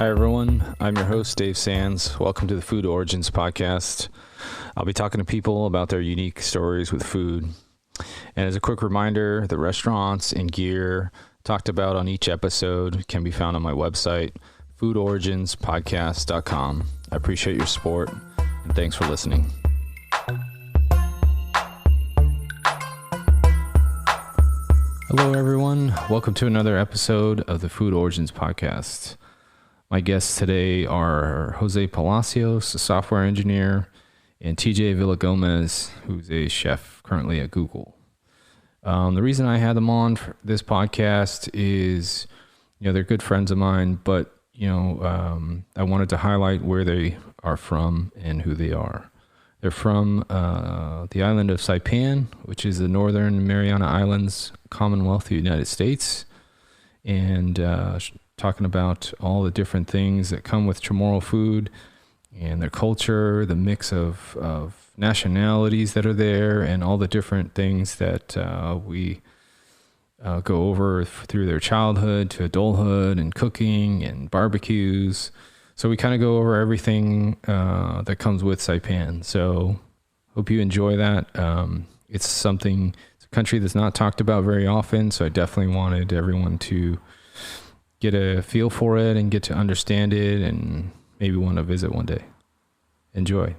Hi, everyone. I'm your host, Dave Sands. Welcome to the Food Origins podcast. I'll be talking to people about their unique stories with food. And as a quick reminder, the restaurants and gear talked about on each episode can be found on my website, foodoriginspodcast.com. I appreciate your support, and thanks for listening. Hello, everyone. Welcome to another episode of the Food Origins podcast. My guests today are Jose Palacios, a software engineer, and TJ Villagomez, who's a chef currently at Google. The reason I had them on for this podcast is, they're good friends of mine, but, I wanted to highlight where they are from and who they are. They're from the island of Saipan, which is the Northern Mariana Islands, Commonwealth of the United States, and talking about all the different things that come with Chamorro food and their culture, the mix of nationalities that are there, and all the different things that we go over through their childhood to adulthood and cooking and barbecues. So we kind of go over everything that comes with Saipan. So hope you enjoy that. It's a country that's not talked about very often, so I definitely wanted everyone to get a feel for it and get to understand it and maybe want to visit one day. Enjoy.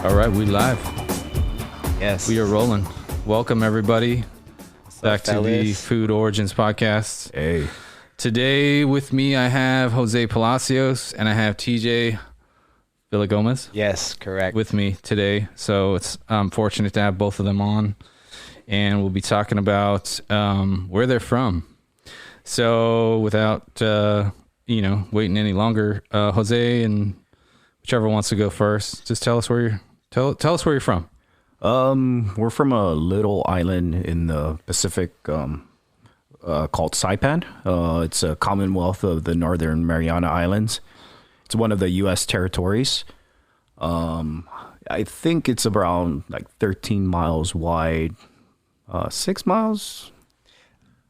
All right, we live. Yes. We are rolling. Welcome, everybody, back to the Food Origins podcast. Hey. Today with me, I have Jose Palacios and I have TJ Villagomez. Yes, correct. With me today. So I'm fortunate to have both of them on. And we'll be talking about where they're from. So without, waiting any longer, Jose and whichever wants to go first, just tell us where you're from. We're from a little island in the Pacific called Saipan. It's a Commonwealth of the Northern Mariana Islands. It's one of the U.S. territories. I think it's around 13 miles wide, 6 miles.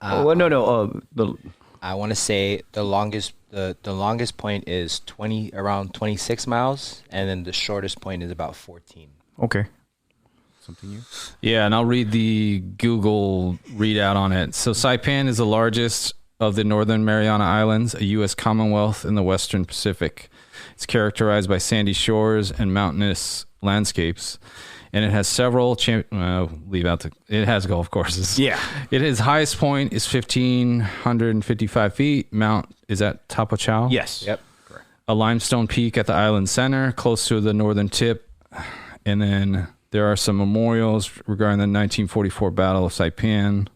I want to say the longest point is around 26 miles, and then the shortest point is about 14. Okay. Something new? Yeah, and I'll read the Google readout on it. So Saipan is the largest of the Northern Mariana Islands, a U.S. Commonwealth in the Western Pacific. It's characterized by sandy shores and mountainous landscapes, and it has several. It has golf courses. Yeah, its highest point is 1,555 feet. Mount is at Tapachao. Yes. Yep. Correct. A limestone peak at the island center, close to the northern tip, and then there are some memorials regarding the 1944 Battle of Saipan.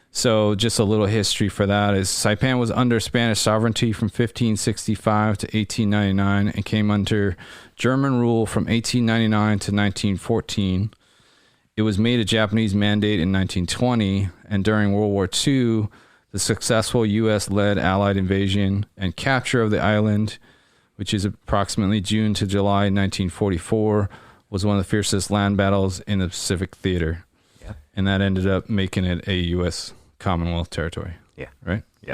So just a little history for that is Saipan was under Spanish sovereignty from 1565 to 1899 and came under German rule from 1899 to 1914. It was made a Japanese mandate in 1920, and during World War II, the successful U.S.-led Allied invasion and capture of the island, which is approximately June to July 1944, was one of the fiercest land battles in the Pacific theater. Yeah. And that ended up making it a U.S. Commonwealth territory. Yeah. Right? Yeah.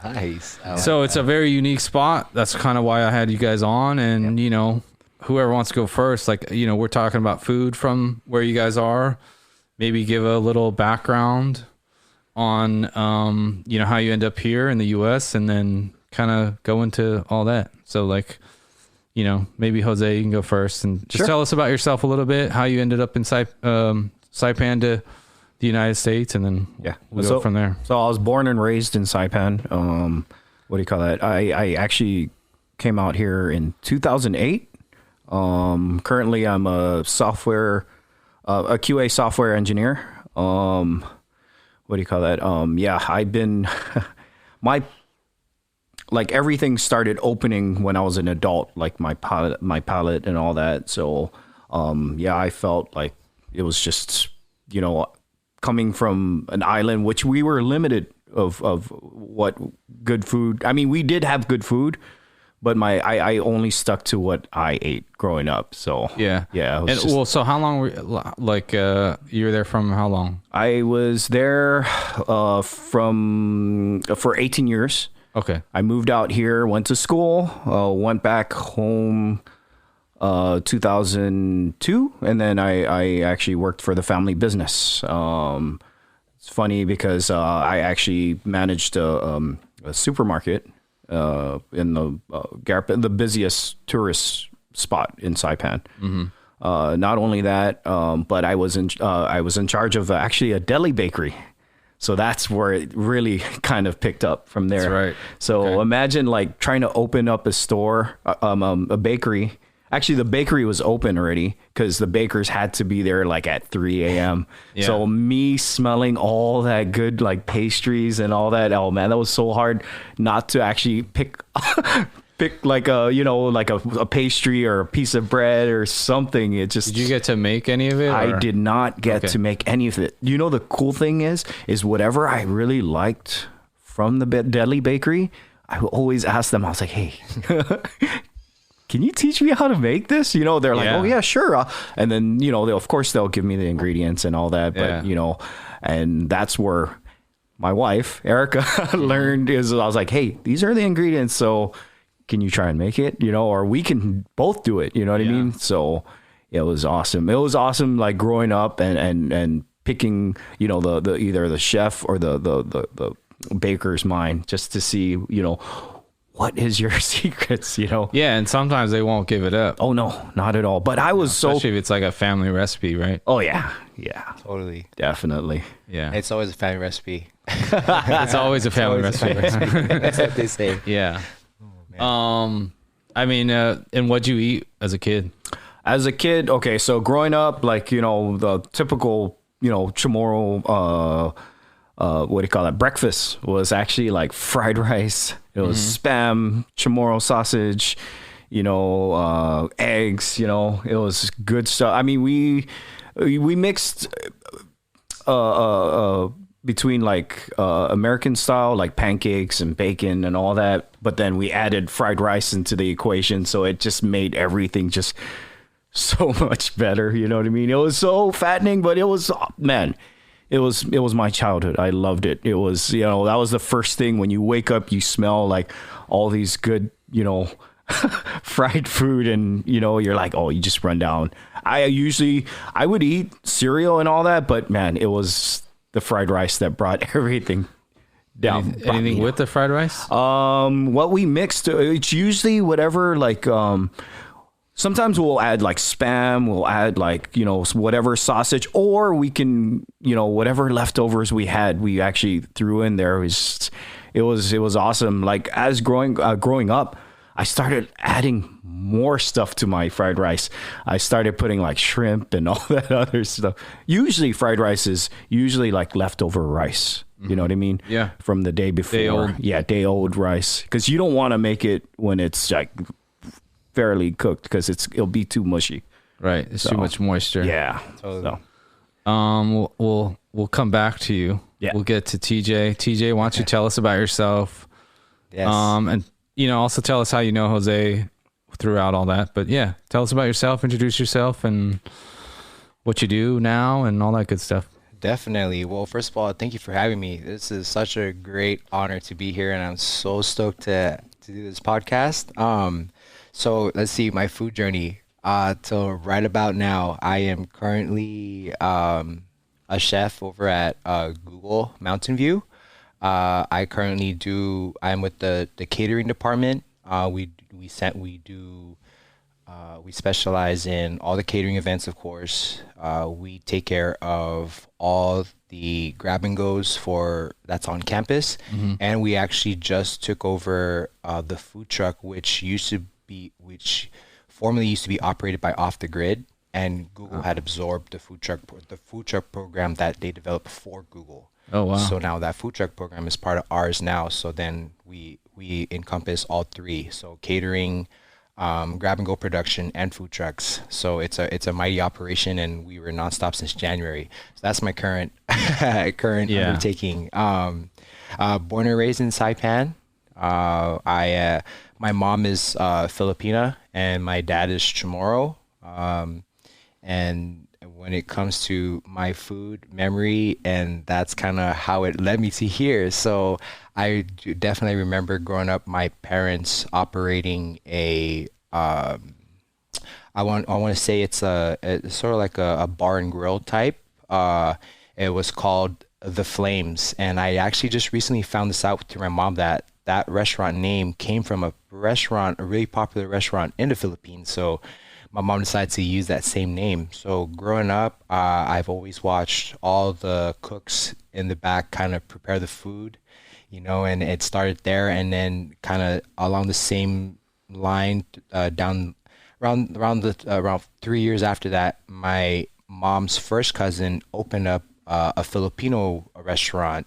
Nice. So it's a very unique spot. That's kind of why I had you guys on. And, whoever wants to go first, we're talking about food from where you guys are. Maybe give a little background on, how you end up here in the U.S. and then kind of go into all that. So, maybe Jose, you can go first and just tell us about yourself a little bit, how you ended up in Saipan to the United States, and then we'll go from there. So I was born and raised in Saipan. What do you call that? I actually came out here in 2008. Currently I'm a QA software engineer. What do you call that? I've been, everything started opening when I was an adult, my palate and all that. So, I felt like it was just, coming from an island, which we were limited of what good food. I mean, we did have good food, but I only stuck to what I ate growing up. So yeah. And so how long were you were there from how long? I was there for 18 years. Okay. I moved out here, went to school, went back home 2002, and then I actually worked for the family business. It's funny because I actually managed a supermarket in the busiest tourist spot in Saipan. Not only that, but I was in charge of actually a deli bakery. So that's where it really kind of picked up from there. That's right. So imagine like trying to open up a store, a bakery. Actually, the bakery was open already because the bakers had to be there like at 3 a.m. Yeah. So me smelling all that good like pastries and all that. Oh man, that was so hard not to actually pick like a pastry or a piece of bread or something. It just. Did you get to make any of it? I did not get to make any of it. You know, the cool thing is whatever I really liked from the deli bakery, I would always ask them. I was like, hey. Can you teach me how to make this? You know, they're like, oh yeah, sure. And then, you know, they'll give me the ingredients and all that. But, you know, and that's where my wife, Erica, learned I was like, hey, these are the ingredients. So can you try and make it, you know, or we can both do it. You know what I mean? So it was awesome. It was awesome. Like growing up and picking, you know, the either the chef or the baker's mind just to see, you know, what is your secrets, you know? Yeah, and sometimes they won't give it up. Oh, no, not at all. But I was especially if it's like a family recipe, right? Oh, yeah. Yeah. Totally. Definitely. Yeah. It's always a family recipe. It's always a family recipe. That's what they say. Yeah. Oh, I mean, and what'd you eat as a kid? As a kid, okay, so growing up, like, you know, the typical, you know, Chamorro, what do you call that? Breakfast was actually like fried rice. It was Spam, Chamorro sausage, you know, eggs, you know, it was good stuff. I mean, we mixed between like American style, like pancakes and bacon and all that. But then we added fried rice into the equation. So it just made everything just so much better. You know what I mean? It was so fattening, but it was, man. It was my childhood. I loved it. It was, you know, that was the first thing when you wake up, you smell like all these good, you know, fried food and, you know, you're like, oh, you just run down. I would eat cereal and all that, but man, it was the fried rice that brought everything down. Anything with the fried rice? What we mixed, it's usually whatever, like, sometimes we'll add like Spam, we'll add like, you know, whatever sausage, or we can, you know, whatever leftovers we had, we actually threw in there. It was awesome. Like as growing up, I started adding more stuff to my fried rice. I started putting like shrimp and all that other stuff. Usually fried rice is usually like leftover rice. You know what I mean? Yeah. From the day before. Day old. Yeah, day old rice. Because you don't want to make it when it's like fairly cooked because it'll be too mushy. Right. It's too much moisture. Yeah. Totally. So. We'll come back to you. Yeah. We'll get to TJ. TJ, why don't you tell us about yourself? Yes. And you know, also tell us how you know Jose throughout all that. But yeah, tell us about yourself, introduce yourself and what you do now and all that good stuff. Definitely. Well, first of all, thank you for having me. This is such a great honor to be here, and I'm so stoked to do this podcast. So let's see, my food journey. Till right about now, I am currently a chef over at Google Mountain View. I'm with the catering department. We specialize in all the catering events, of course. We take care of all the grab and goes that's on campus, and we actually just took over the food truck, which formerly used to be operated by Off the Grid, and Google had absorbed the food truck program that they developed for Google. Oh wow! So now that food truck program is part of ours now. So then we encompass all three. So catering, grab and go production, and food trucks. So it's a mighty operation, and we were nonstop since January. So that's my current undertaking. Born and raised in Saipan. my mom is Filipina and my dad is Chamorro. And when it comes to my food memory, and that's kind of how it led me to here. So I definitely remember growing up, my parents operating a I want to say it's sort of like a bar and grill type. It was called The Flames, and I actually just recently found this out through my mom that restaurant name came from a really popular restaurant in the Philippines. So my mom decided to use that same name. So growing up, I've always watched all the cooks in the back kind of prepare the food, and it started there, and then kind of along the same line down around 3 years after that, my mom's first cousin opened up a Filipino restaurant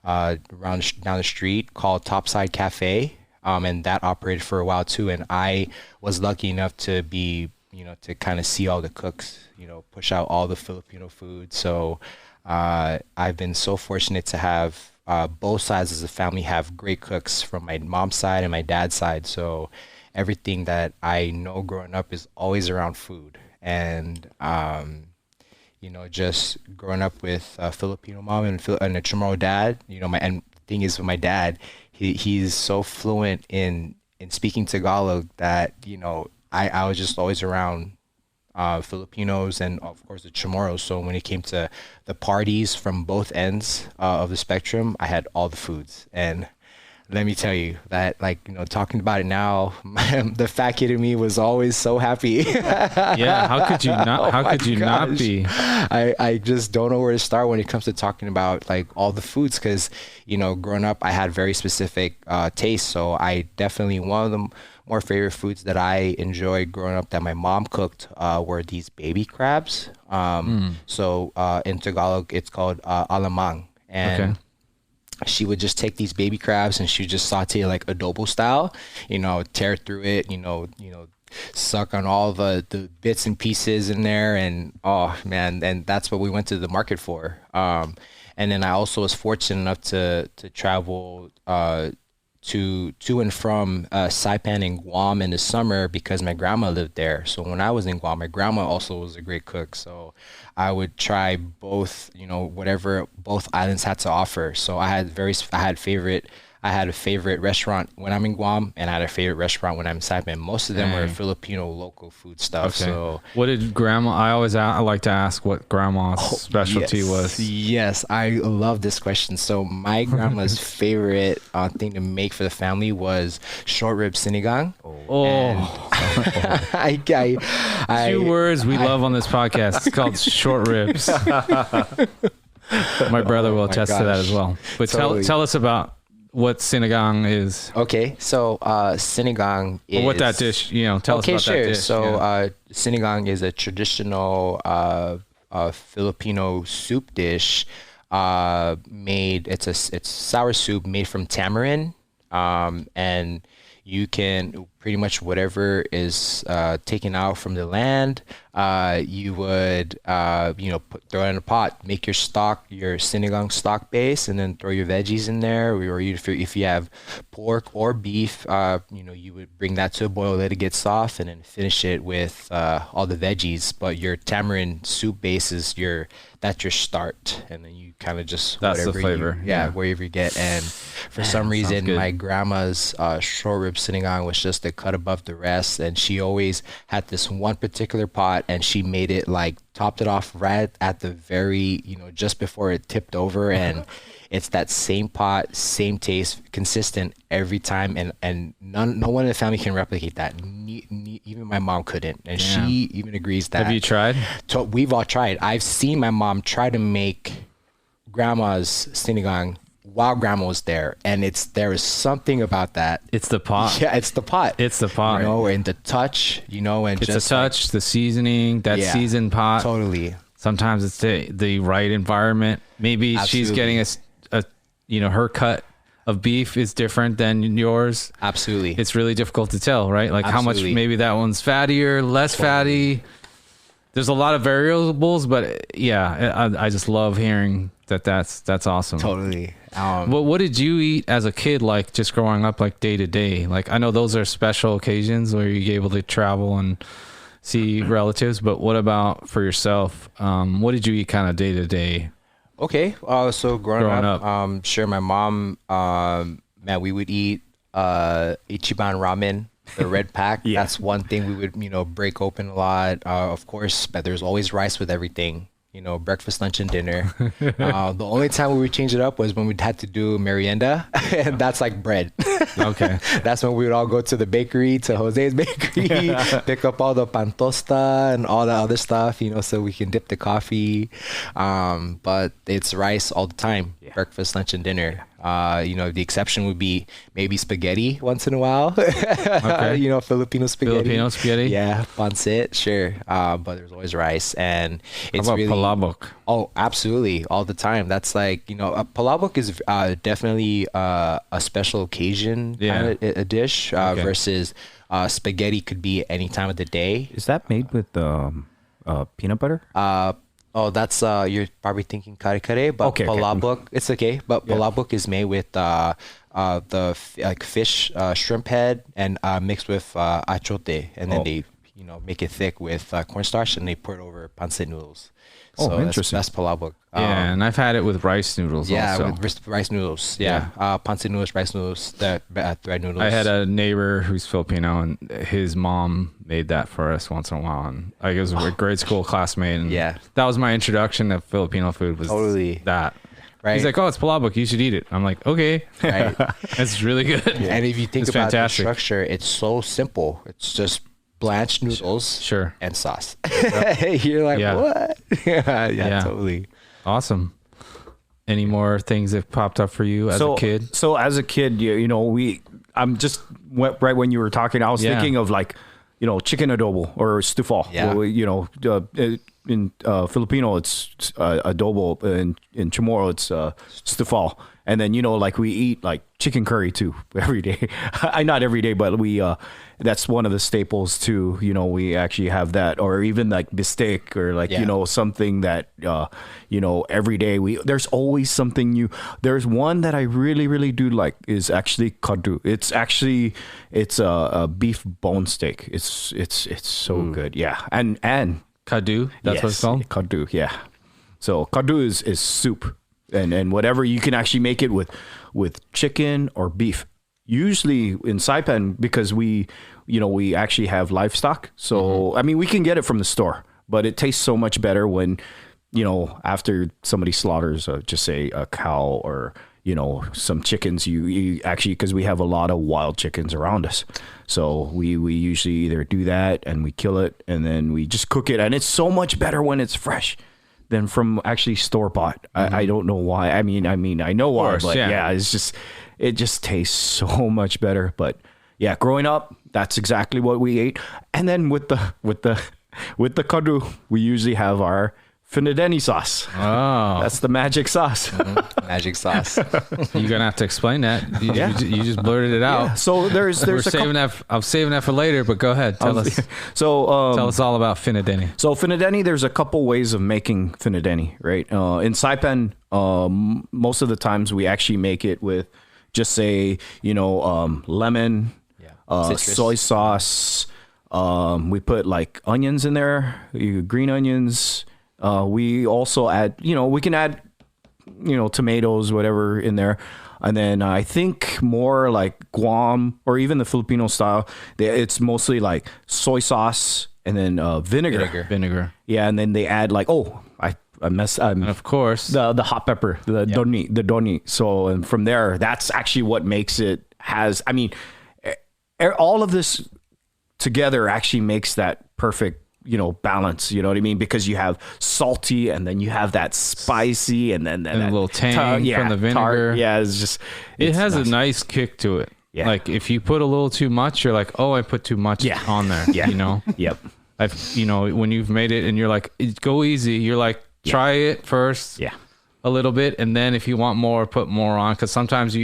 down the street called Topside Cafe, and that operated for a while too. And I was lucky enough to be, to kind of see all the cooks, push out all the Filipino food. So I've been so fortunate to have both sides of the family have great cooks from my mom's side and my dad's side. So everything that I know growing up is always around food. And just growing up with a Filipino mom and a Chamorro dad, and the thing is with my dad, he's so fluent in speaking Tagalog that, I was just always around Filipinos and of course the Chamorros. So when it came to the parties from both ends of the spectrum, I had all the foods. And let me tell you that, talking about it now, the fat kid in me was always so happy. Yeah, how could you not? How could you not be? I just don't know where to start when it comes to talking about all the foods, because growing up I had very specific tastes. So I definitely, one of the more favorite foods that I enjoyed growing up that my mom cooked were these baby crabs. So in Tagalog it's called alamang, and okay. She would just take these baby crabs and she would just saute it like adobo style, tear through it, suck on all the bits and pieces in there. And oh man, and that's what we went to the market for. And then I also was fortunate enough to travel to and from Saipan in Guam in the summer because my grandma lived there. So when I was in Guam, my grandma also was a great cook. So I would try both, whatever both islands had to offer. So I had a favorite restaurant when I'm in Guam, and I had a favorite restaurant when I'm in Saipan. Most of them were Filipino local food stuff. Okay. So what did grandma? I like to ask what grandma's specialty was. Yes, I love this question. So my grandma's favorite thing to make for the family was short rib sinigang. Two words we love on this podcast. It's called short ribs. My brother will attest to that as well. But totally. Tell us about what sinigang is. Okay, so sinigang is... Well, what that dish, tell us about that dish. So sinigang is a traditional Filipino soup dish it's sour soup made from tamarind, and you can pretty much whatever is taken out from the land, you would throw it in a pot, make your sinigang stock base, and then throw your veggies in there. Or if you have pork or beef, you would bring that to a boil, let it get soft, and then finish it with all the veggies. But your tamarind soup base is that's your start, and then you kind of just that's the flavor. Wherever you get. And for some reason, my grandma's short rib sinigang was just a cut above the rest, and she always had this one particular pot, and she made it topped it off right at the very just before it tipped over, and it's that same pot, same taste, consistent every time, and no one in the family can replicate that. Even my mom couldn't, and she even agrees that. Have you tried? We've all tried. I've seen my mom try to make grandma's sinigang while grandma was there, and there is something about that. It's the pot. Yeah, it's the pot. It's the pot. And the touch, and it's just the touch, the seasoning, that seasoned pot. Totally. Sometimes it's the right environment. Maybe she's getting her cut of beef is different than yours. Absolutely. It's really difficult to tell, right? How much maybe that one's fattier, less fatty. There's a lot of variables, but I just love hearing That's awesome. Totally. What did you eat as a kid, like just growing up, like day to day? Like I know those are special occasions where you're able to travel and see relatives, but what about for yourself? What did you eat kind of day to day? Okay. So growing up, sure, my mom, man, we would eat Ichiban ramen, the red pack. Yeah. That's one thing we would, break open a lot. Of course, but there's always rice with everything. Breakfast, lunch, and dinner. The only time we would change it up was when we had to do merienda, and that's like bread. Okay. That's when we would all go to the bakery, to Jose's bakery, pick up all the pan tosta and all the other stuff, so we can dip the coffee. But it's rice all the time, breakfast, lunch, and dinner. The exception would be maybe spaghetti once in a while. Okay. Filipino spaghetti. Filipino spaghetti? Yeah, pancit, sure. But there's always rice, and it's How about really palabok? Oh, absolutely, all the time. That's like palabok is definitely a special occasion kind of a dish versus spaghetti could be any time of the day. Is that made with peanut butter? Oh, that's you're probably thinking kare kare, but Okay. palabok, it's okay. But palabok is made with fish, shrimp head, and mixed with achote, and then they make it thick with cornstarch, and they pour it over pancit noodles. Oh, So interesting. That's palabok. Yeah, and I've had it with rice noodles also. With rice noodles. Yeah, pancit noodles, rice noodles, thread noodles. I had a neighbor who's Filipino, and his mom made that for us once in a while. And it was a grade school classmate, and that was my introduction to Filipino food. Was Totally. that. Right. He's like, "Oh, it's palabok. You should eat it." I'm like, "Okay, Right. it's really good." And if you think It's about fantastic. the structure, it's so simple. It's just blanched noodles, Sure. and sauce. You're like, Yeah. what? yeah, Yeah. totally. Awesome. Any more things that popped up for you as a kid? So as a kid, I'm just right when you were talking, I was thinking of like, chicken adobo or stufal. Yeah. Well, in Filipino, it's adobo. In Chamorro, it's stufal. And then, like we eat like chicken curry too every day. Not every day, but we, that's one of the staples too. We actually have that, or even like bistec or like, something that, every day there's always something new. There's one that I really, really do like is actually kadu. It's a beef bone steak. It's so good. Yeah. And Kadu, that's what it's called? Kadu. Yeah. So kadu is soup. And whatever you can actually make it with chicken or beef. Usually in Saipan, because we actually have livestock. So I mean, we can get it from the store, but it tastes so much better when after somebody slaughters, just say a cow or some chickens. You actually, because we have a lot of wild chickens around us, so we usually either do that and we kill it and then we just cook it, and it's so much better when it's fresh than from actually store bought. I don't know why. I mean, I know why, but it just tastes so much better. But yeah, growing up, that's exactly what we ate. And then with the kadu, we usually have our finadene sauce. Oh, That's the magic sauce. Magic sauce. you're gonna have to explain that. You just blurted it out. Yeah. So there's We're a saving that. I'm saving that for later. But go ahead, tell us. So Tell us all about finadene. So finadene, there's a couple ways of making finadene, right? In Saipan, most of the times we actually make it with just say, lemon, soy sauce. We put like onions in there, green onions. We also add, we can add, tomatoes, whatever in there. And then I think more like Guam or even the Filipino style, it's mostly like soy sauce and then vinegar. Yeah, and then they add like, And of course, the hot pepper, the doni. So and from there, that's actually what makes it all of this together actually makes that perfect balance, you know what I mean? Because you have salty and then you have that spicy and then that a little tang from the vinegar. It has a nice kick to it. Yeah. Like if you put a little too much, you're like, oh, I put too much on there. Yeah. Yep. When you've made it and you're like, go easy. You're like, try it first. Yeah. A little bit. And then if you want more, put more on. Cause sometimes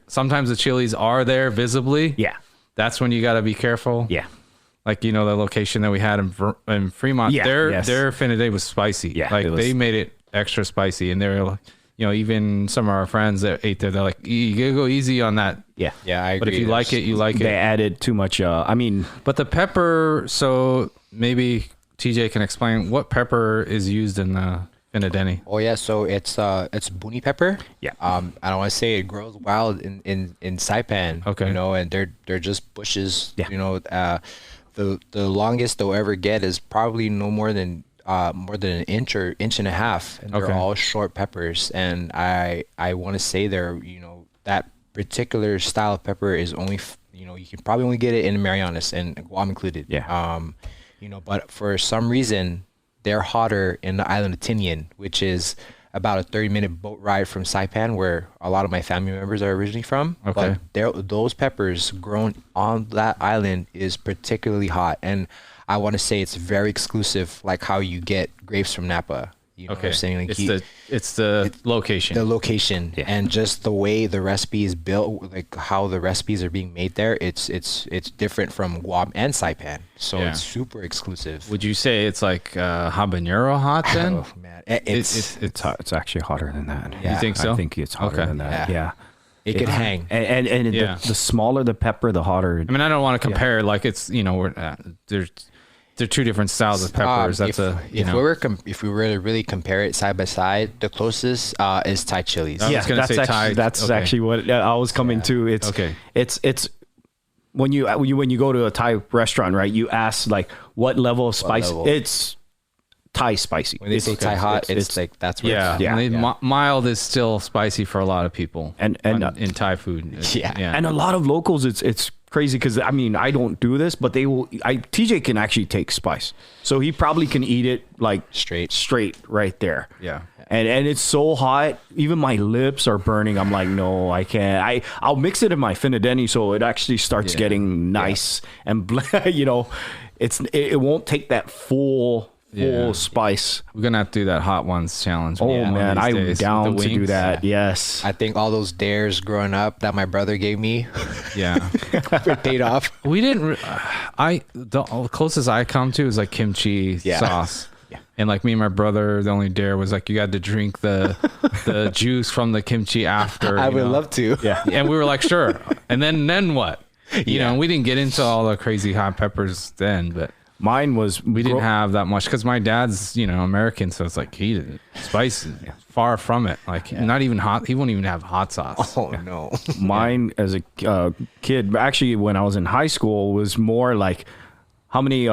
sometimes the chilies are there visibly. Yeah. That's when you got to be careful. Yeah. Like, the location that we had in Fremont, their finadene was spicy. Yeah, like they made it extra spicy, and they were like, you know, even some of our friends that ate there, they're like, you gotta go easy on that. Yeah. Yeah, I agree. But if you like it, you like They it. added too much. But the pepper, so maybe TJ can explain what pepper is used in the finadene. Oh yeah, so it's boonie pepper. Yeah. I don't want to say it grows wild in Saipan. Okay. You know, and they're just bushes. Yeah. You know, the longest they'll ever get is probably no more than an inch or inch and a half, and they're Okay. all short peppers. And I want to say they're, you know, that particular style of pepper is only you know, you can probably only get it in Marianas and Guam included. Yeah. You know, but for some reason they're hotter in the island of Tinian, which is about a 30-minute boat ride from Saipan, where a lot of my family members are originally from. Okay. But those peppers grown on that island is particularly hot, and I want to say it's very exclusive, like how you get grapes from Napa. You know what Okay. I'm saying? Like It's the location. the location and just the way the recipe is built, like how the recipes are being made there, it's different from Guam and Saipan, so Yeah. it's super exclusive. Would you say it's like habanero hot then? Oh man, it's It's actually hotter than that. Yeah. You think so? I think it's hotter Okay. than that. Yeah. Yeah. it could hang. And Yeah. the smaller the pepper, the hotter. I mean, I don't want to compare like it's, you know, they're two different styles of peppers. That's If we were to really compare it side by side, the closest is Thai chilies. I was gonna say Thai. That's Okay. actually what I was coming to. It's Okay. It's when you go to a Thai restaurant, right? You ask like what level of spice. level? It's Thai spicy. When they say Thai hot, it's like that's where Yeah, it's, Yeah. I mean, mild is still spicy for a lot of people, And in Thai food. Yeah. And a lot of locals, it's crazy because I mean I don't do this, but they will. TJ can actually take spice, so he probably can eat it like straight right there. Yeah. And it's so hot, even my lips are burning. I'm like, no, I can't. I'll mix it in my finadene so it actually starts getting nice and you know, it won't take that full spice. We're gonna have to do that hot ones challenge. Oh one of man, these I'm days. down With to the do wings. that. Yes. I think all those dares growing up that my brother gave me Yeah. it paid off. We didn't. The closest I come to is like kimchi sauce. Yeah. And like me and my brother, the only dare was like you had to drink the juice from the kimchi after. I you would know? love to. Yeah. And we were like, sure. And then what? You know, we didn't get into all the crazy hot peppers then, but Mine was we didn't have that much because my dad's, you know, American, so it's like he didn't spicy. Far from it. Like not even hot. He won't even have hot sauce. Oh no. Mine as a kid, actually when I was in high school, was more like how many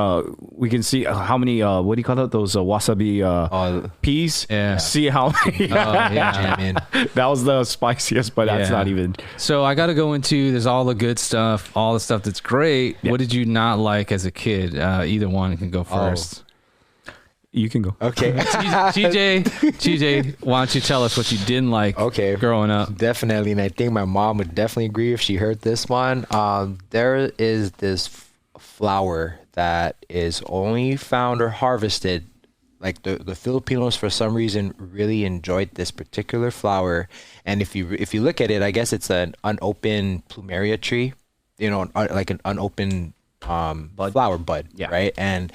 we can see how many what do you call it, those wasabi peas. Yeah. See how many. Jam in. That was the spiciest, but that's Yeah. not even. So I got to go into there's all the good stuff, all the stuff that's great. What did you not like as a kid? Either one can go first. You can go. Okay. TJ, why don't you tell us what you didn't like growing up? Definitely, and I think my mom would definitely agree if she heard this one. There is this flower that is only found or harvested. Like the Filipinos, for some reason, really enjoyed this particular flower. And if you look at it, I guess it's an unopened plumeria tree. You know, like an unopened flower bud, right? And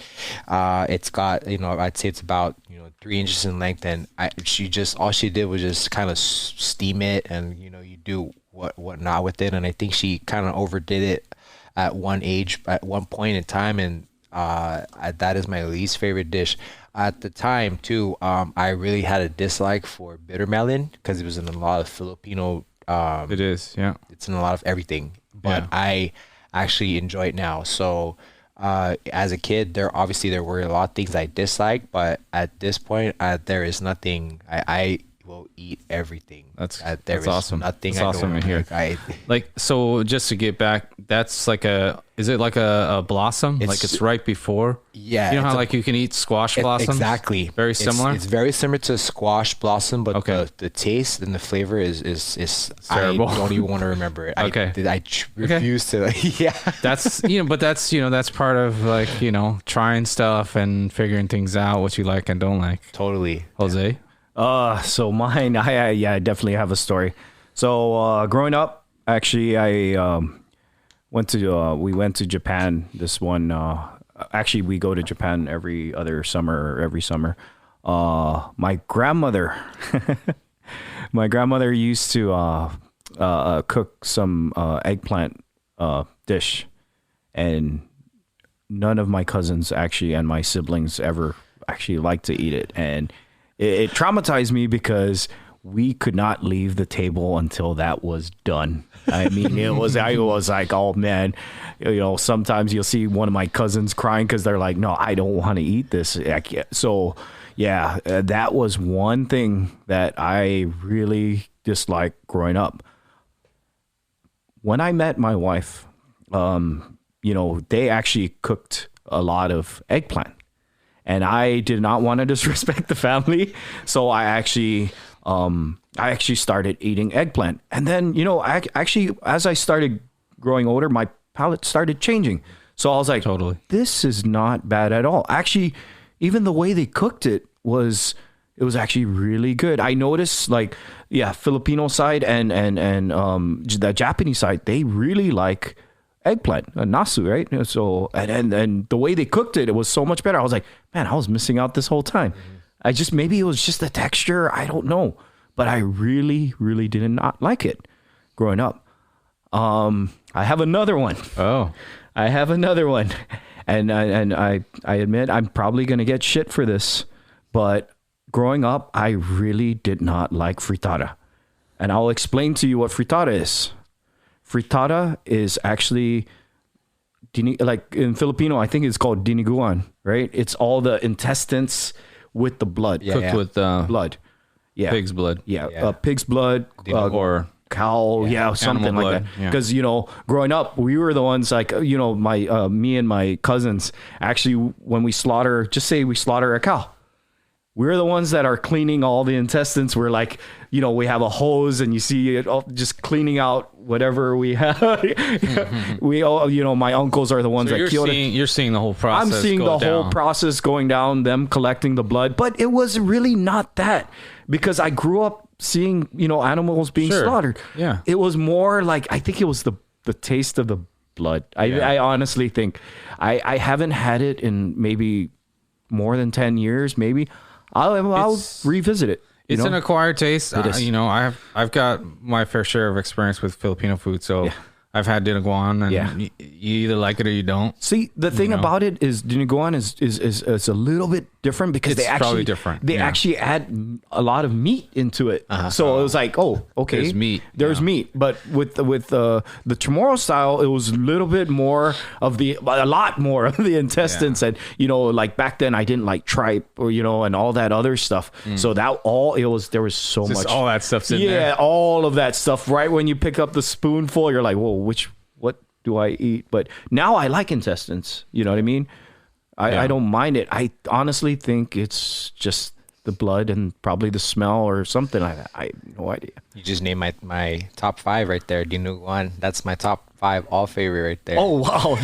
it's got, you know, I'd say it's about 3 inches in length. And all she did was just kind of steam it, and you do what not with it. And I think she kind of overdid it at one point in time, and that is my least favorite dish. At the time too, I really had a dislike for bitter melon because it was in a lot of Filipino. It is, yeah. It's in a lot of everything, but I actually enjoy it now. So as a kid, there were a lot of things I disliked, but at this point, there is nothing. I will eat everything. That's awesome. Nothing. That's awesome to hear. Like, so just to get back, that's like is it like a blossom? Like it's right before? Yeah. You know how like you can eat squash blossoms? Exactly. Very similar? It's very similar to squash blossom, but the taste and the flavor is terrible. I don't even want to remember it. Okay. I refuse to. Yeah. That's, but that's part of like, trying stuff and figuring things out, what you like and don't like. Totally. Jose? So mine, I definitely have a story. So growing up, actually, we went to Japan. This one, actually, we go to Japan every other summer or every summer. My grandmother My grandmother used to cook some eggplant dish, and none of my cousins actually and my siblings ever actually liked to eat it, and it traumatized me because we could not leave the table until that was done. I mean, I was like, oh man, sometimes you'll see one of my cousins crying because they're like, no, I don't want to eat this. So yeah, that was one thing that I really disliked growing up. When I met my wife, they actually cooked a lot of eggplant, and I did not want to disrespect the family. So I actually started eating eggplant. And then, as I started growing older, my palate started changing. So I was like, totally, this is not bad at all. Actually, even the way they cooked it was actually really good. I noticed Filipino side and the Japanese side, they really like eggplant, nasu, right? So, and the way they cooked it, it was so much better. I was like, man, I was missing out this whole time. Maybe it was just the texture. I don't know, but I really, really did not like it growing up. I have another one. Oh, I have another one. And I admit I'm probably going to get shit for this, but growing up, I really did not like fritada. And I'll explain to you what fritada is. Fritada is actually, like in Filipino, I think it's called diniguan, right? It's all the intestines with the blood. Cooked with blood. Yeah. Pig's blood. Yeah. Pig's blood. Or cow. Yeah. Something like blood. that. Because, growing up, we were the ones me and my cousins, actually, when we slaughter a cow, we're the ones that are cleaning all the intestines. We're like, we have a hose and you see it all just cleaning out whatever we have. We all, my uncles are the ones that killed it. You're seeing the whole process. I'm seeing the whole process going down, them collecting the blood, but it was really not that, because I grew up seeing, animals being slaughtered. Yeah. It was more like, I think it was the taste of the blood. I honestly think I haven't had it in maybe more than 10 years, maybe. I'll revisit it. It's an acquired taste. It is. I've got my fair share of experience with Filipino food, so I've had dinuguan, and you either like it or you don't. See, the thing about it is dinuguan is a little bit different because It's probably different. They actually add a lot of meat into it. So it was like, oh, okay, There's meat. There's meat, but with the Chamorro style, it was a little bit more of a lot more of the intestines, and like back then I didn't like tripe or and all that other stuff. So there was so Just much, all that stuff's in there. Yeah, all of that stuff. Right when you pick up the spoonful, you're like, whoa, what do I eat? But now I like intestines. You know what I mean? I don't mind it. I honestly think it's just the blood and probably the smell or something like that. I have no idea. You just named my top 5 right there. Dinuguan. That's my top 5 all favorite right there. Oh wow!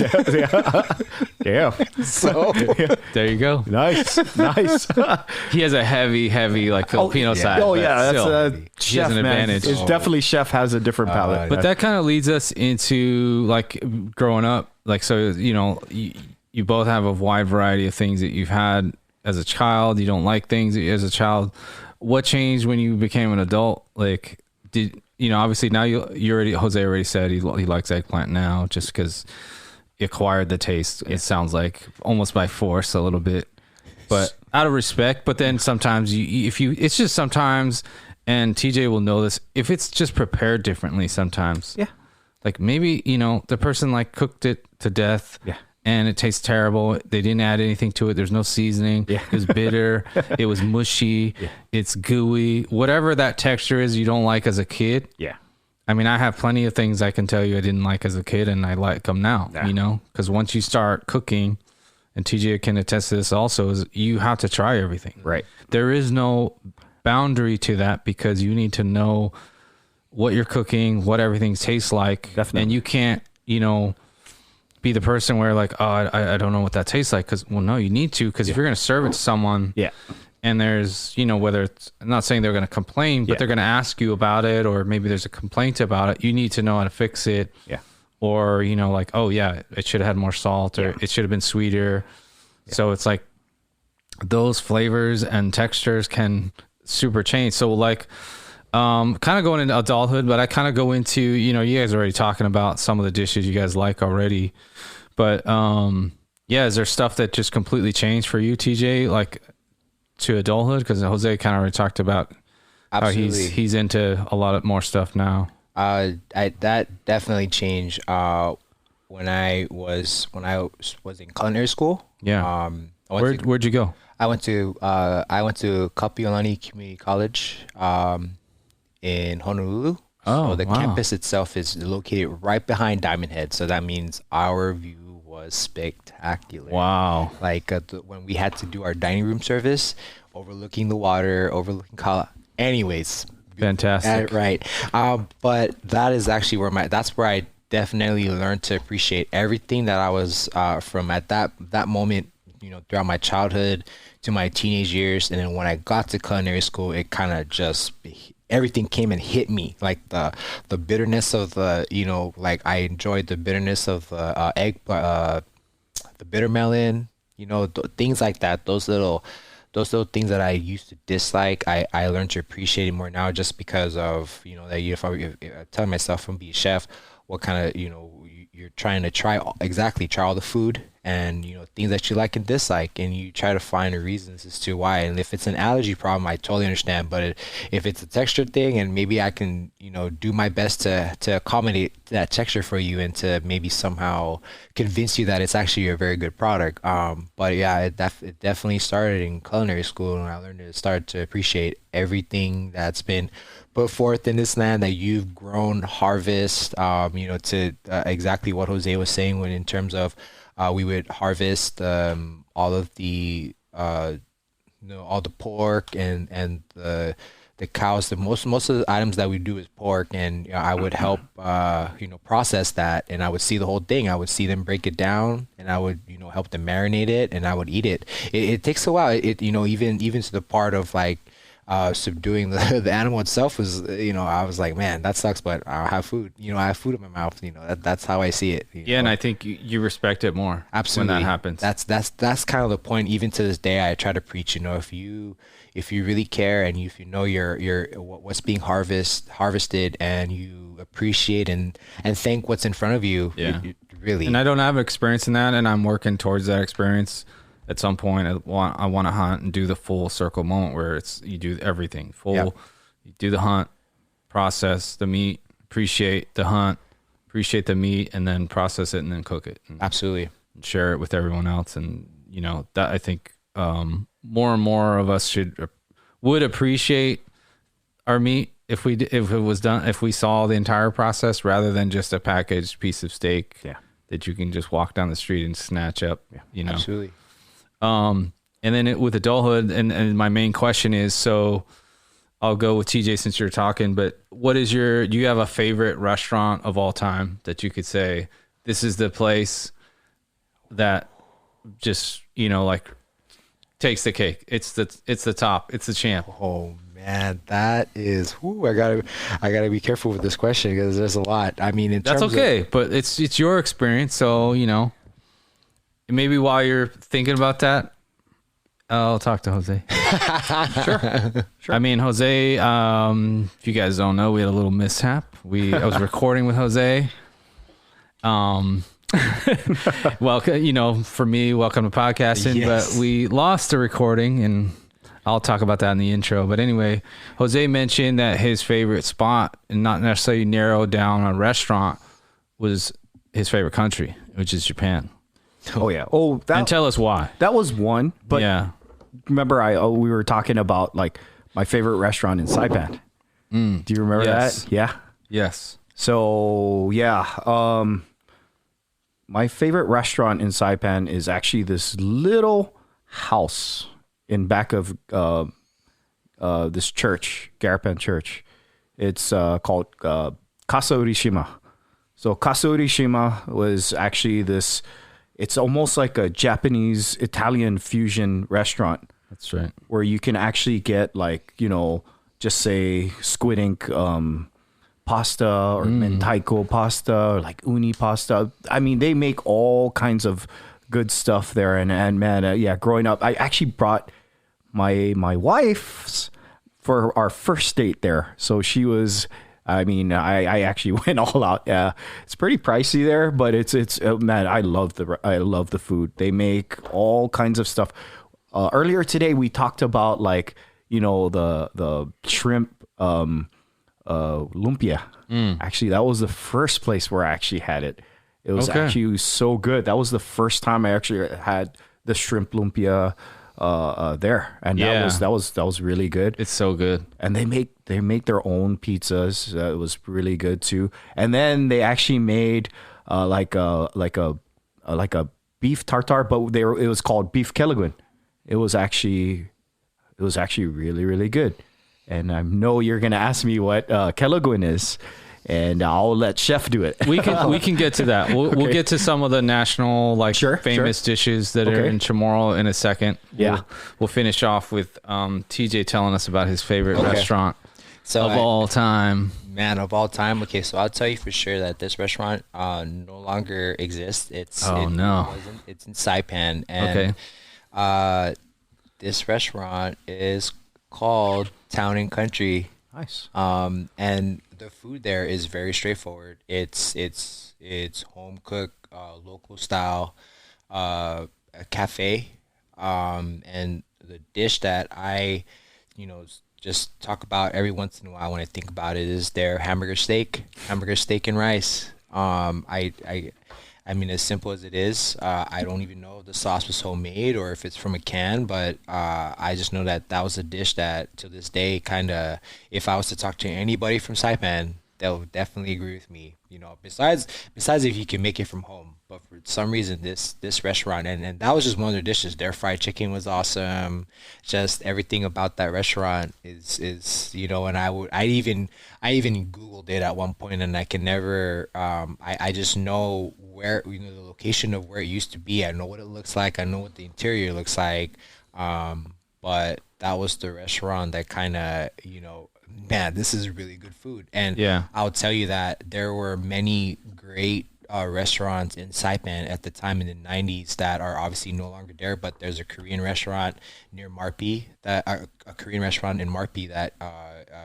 Yeah. So There you go. Nice. He has a heavy like Filipino side. Oh yeah, but still, that's he chef, has an man. advantage. It's definitely chef has a different palate. But that kind of leads us into like growing up. Like, so, you both have a wide variety of things that you've had as a child. You don't like things as a child. What changed when you became an adult? Like, obviously now Jose already said he likes eggplant now just because he acquired the taste. It sounds like almost by force a little bit, but out of respect. But then sometimes it's just sometimes, and TJ will know this, if it's just prepared differently sometimes. Yeah. Like maybe, the person like cooked it to death. Yeah. And it tastes terrible. They didn't add anything to it. There's no seasoning. Yeah. It was bitter. It was mushy. Yeah. It's gooey. Whatever that texture is you don't like as a kid. Yeah. I mean, I have plenty of things I can tell you I didn't like as a kid, and I like them now, because once you start cooking, and TJ can attest to this also, is you have to try everything. Right. There is no boundary to that because you need to know what you're cooking, what everything tastes like. Definitely. And you can't, be the person where like, oh, I don't know what that tastes like. Cause no, you need to, cause if you're going to serve it to someone and there's, whether it's, I'm not saying they're going to complain, but they're going to ask you about it, or maybe there's a complaint about it. You need to know how to fix it. Yeah. Or, like, oh yeah, it should have had more salt, or it should have been sweeter. Yeah. So it's like those flavors and textures can super change. So like, kind of going into adulthood, but I kind of go into, you guys are already talking about some of the dishes you guys like already, but yeah, is there stuff that just completely changed for you, TJ, like to adulthood? Because Jose kind of already talked about Absolutely. how he's into a lot of more stuff now. That definitely changed when I was in culinary school. Yeah. Where'd you go? I went to Kapiolani Community College in Honolulu. Oh, so the wow. campus itself is located right behind Diamond Head. So that means our view was spectacular. Wow. Like when we had to do our dining room service, overlooking the water, overlooking Kala. Anyways, Fantastic. right. But that is actually that's where I definitely learned to appreciate everything that I was from at that moment, throughout my childhood to my teenage years. And then when I got to culinary school, it kind of just, everything came and hit me, like the bitterness of the, like I enjoyed the bitterness of the egg, the bitter melon, things like that. Those little things that I used to dislike, I learned to appreciate it more now, just because of, that if I tell myself I'm be a chef, what kind of, you're trying to try all the food, and things that you like and dislike, and you try to find the reasons as to why. And if it's an allergy problem, I totally understand, but if it's a texture thing, and maybe I can do my best to accommodate that texture for you, and to maybe somehow convince you that it's actually a very good product. But yeah, it definitely started in culinary school, and I learned to start to appreciate everything that's been put forth in this land that you've grown, harvest, to exactly what Jose was saying, when in terms of we would harvest all of the all the pork and the cows. The most of the items that we do is pork, and I would help process that, and I would see the whole thing. I would see them break it down, and I would help them marinate it, and I would eat it. It takes a while. Even to the part of like subduing the animal itself was, I was like, man, that sucks, but I have food. I have food in my mouth. That's how I see it. Yeah, and I think you respect it more. Absolutely. When that happens. That's kind of the point. Even to this day, I try to preach. If you really care, and if you know your what's being harvested, and you appreciate and thank what's in front of you. Yeah. Really. And I don't have experience in that, and I'm working towards that experience. At some point, I want to hunt and do the full circle moment, where you do everything full. Yep. You do the hunt, process the meat, appreciate the hunt, appreciate the meat, and then process it, and then cook it. Absolutely. And share it with everyone else. And that, I think more and more of us would appreciate our meat if we saw the entire process, rather than just a packaged piece of steak that you can just walk down the street and snatch up. Absolutely. And then with adulthood, and my main question is, so I'll go with TJ since you're talking, but do you have a favorite restaurant of all time that you could say, this is the place that just, like takes the cake. It's the top, it's the champ. Oh man, that is, I gotta be careful with this question, because there's a lot. I mean, that's okay, but it's your experience. So, maybe while you're thinking about that, I'll talk to Jose. Sure. I mean, Jose, if you guys don't know, we had a little mishap. I was recording with Jose. Welcome, for me, welcome to podcasting, yes. But we lost the recording, and I'll talk about that in the intro. But anyway, Jose mentioned that his favorite spot, and not necessarily narrowed down a restaurant, was his favorite country, which is Japan. Oh yeah. And tell us why. That was one. But yeah, remember we were talking about like my favorite restaurant in Saipan. Do you remember that? Yeah. Yes. So yeah, my favorite restaurant in Saipan is actually this little house in back of this church, Garapan Church. It's called Casa Urishima. So Casa Urishima was actually this. It's almost like a Japanese Italian fusion restaurant. That's right. Where you can actually get like, just say squid ink pasta or mentaiko pasta or like uni pasta. I mean, they make all kinds of good stuff there. And man, growing up, I actually brought my wife's for our first date there. So she was. I mean, I actually went all out. It's pretty pricey there, but it's man, I love the food. They make all kinds of stuff. Earlier today, we talked about like the shrimp lumpia. Actually, that was the first place where I actually had it. It was actually so good. That was the first time I actually had the shrimp lumpia there, and that was really good. It's so good. And they make their own pizzas. It was really good too. And then they actually made like a beef tartare, but it was called beef kelaguen. It was actually really, really good. And I know you're gonna ask me what kelaguen is, and I'll let Chef do it. We can get to that. We'll get to some of the national famous dishes that are in Chamorro in a second. We'll finish off with TJ telling us about his favorite restaurant of all time. Man, of all time. Okay, so I'll tell you for sure that this restaurant no longer exists. It's in Saipan, and this restaurant is called Town and Country. Nice. And the food there is very straightforward. It's home cooked, local style, a cafe. And the dish that I, just talk about every once in a while when I think about it is their hamburger steak and rice. I mean, as simple as it is, I don't even know if the sauce was homemade or if it's from a can, but I just know that was a dish that to this day kind of, if I was to talk to anybody from Saipan, they'll definitely agree with me. Besides if you can make it from home, but for some reason this restaurant and that was just one of their dishes. Their fried chicken was awesome. Just everything about that restaurant is and I even Googled it at one point and I can never I just know where the location of where it used to be. I know what it looks like. I know what the interior looks like. But that was the restaurant that kind of man, this is really good food. And I'll tell you that there were many great restaurants in Saipan at the time in the 90s that are obviously no longer there, but there's a Korean restaurant near Marpi, a Korean restaurant in Marpi that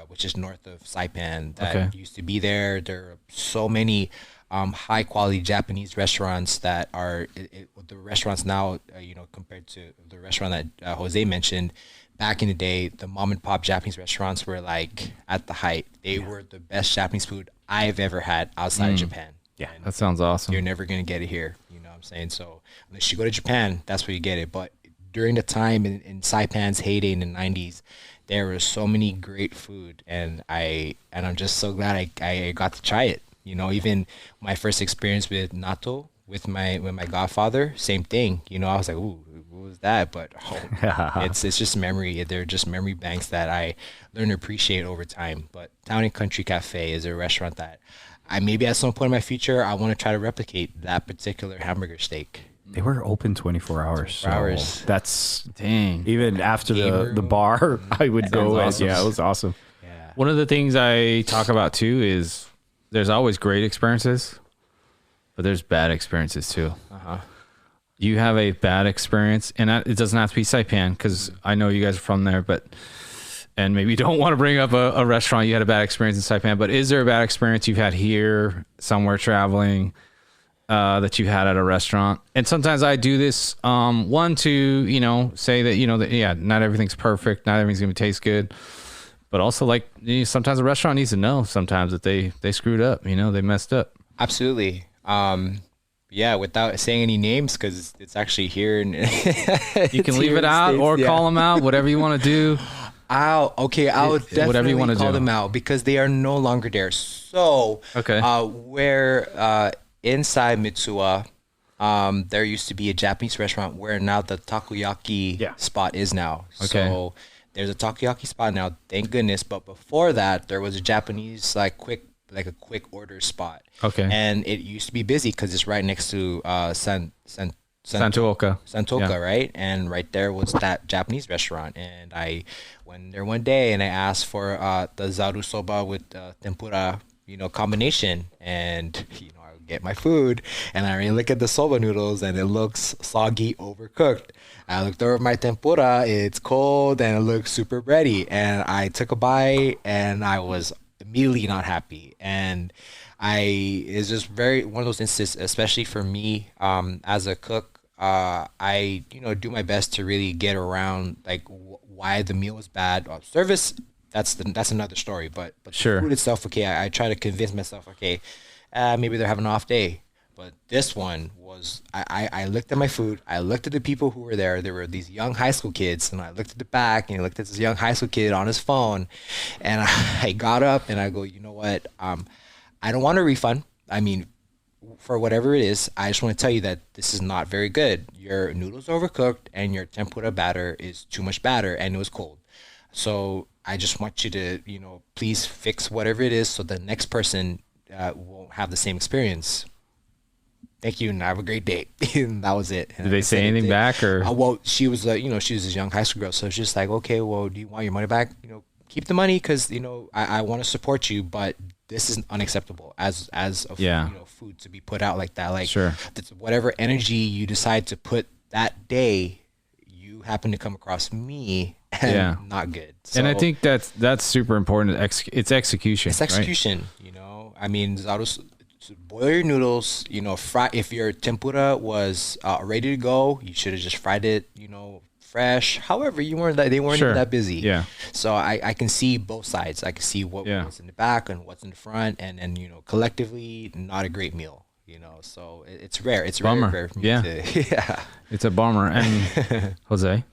which is north of Saipan that used to be there. There are so many high quality Japanese restaurants that are the restaurants now, compared to the restaurant that Jose mentioned. Back in the day, the mom and pop Japanese restaurants were like at the height. They were the best Japanese food I've ever had outside of Japan. Yeah, and that sounds awesome. You're never going to get it here. You know what I'm saying? So unless you go to Japan, that's where you get it. But during the time in Saipan's heyday in the 90s, there was so many great food. And I'm just so glad I got to try it. Even my first experience with natto with my godfather, same thing. I was like, ooh, what was that? But it's just memory. They're just memory banks that I learn to appreciate over time. But Town and Country Cafe is a restaurant that maybe at some point in my future, I want to try to replicate that particular hamburger steak. They were open 24 hours. 24 hours. That's dang. Even after the bar, I would go. Awesome. Yeah, it was awesome. Yeah. One of the things I talk about too is there's always great experiences, but there's bad experiences too. You have a bad experience, and it doesn't have to be Saipan because I know you guys are from there, and maybe you don't want to bring up a restaurant you had a bad experience in Saipan, but is there a bad experience you've had here, somewhere traveling, that you had at a restaurant? And sometimes I do this, one to, say that, not everything's perfect, not everything's going to taste good, but also like sometimes a restaurant needs to know sometimes that they screwed up, they messed up. Absolutely. Yeah, without saying any names, because it's actually here. And you can leave it out or call them out, whatever you want to do. I'll definitely call them out because they are no longer there. So, where inside Mitsuwa, there used to be a Japanese restaurant where now the takoyaki spot is now. Okay. So there's a takoyaki spot now, thank goodness. But before that, there was a Japanese a quick order spot. Okay. And it used to be busy because it's right next to Santoka, right? And right there was that Japanese restaurant. And I went there one day and I asked for the zaru soba with tempura, combination. And, I get my food, and I already look at the soba noodles, and it looks soggy, overcooked. I looked over my tempura, it's cold, and it looks super bready. And I took a bite, and I was immediately not happy. And it's just very one of those instances, especially for me, as a cook. I do my best to really get around like why the meal was bad. Service, that's another story. But Sure. The food itself, okay. I try to convince myself, okay, maybe they're having an off day. But this one was, I looked at my food. I looked at the people who were there. There were these young high school kids, and I looked at the back, and I looked at this young high school kid on his phone, and I got up and I go, you know what? I don't want a refund. I mean, for whatever it is, I just want to tell you that this is not very good. Your noodles are overcooked, and your tempura batter is too much batter, and it was cold. So I just want you to, please fix whatever it is so the next person won't have the same experience. Thank you, and have a great day. And that was it. And Did they say anything back, or? Well, she was, she was this young high school girl, so she's just like, okay, well, do you want your money back? Keep the money because I want to support you, but this is unacceptable as food to be put out like that. Like, Sure. Whatever energy you decide to put that day, you happen to come across me, and not good. So, And I think that's super important. It's execution. it's execution. I mean, boil your noodles. Fry. If your tempura was ready to go, you should have just fried it. Fresh. However, they weren't Sure. that busy. Yeah. So I can see both sides. I can see what's in the back and what's in the front, and collectively, not a great meal. So it's rare. It's Bummer. rare for me Yeah. to. Yeah. It's a bummer. And Jose,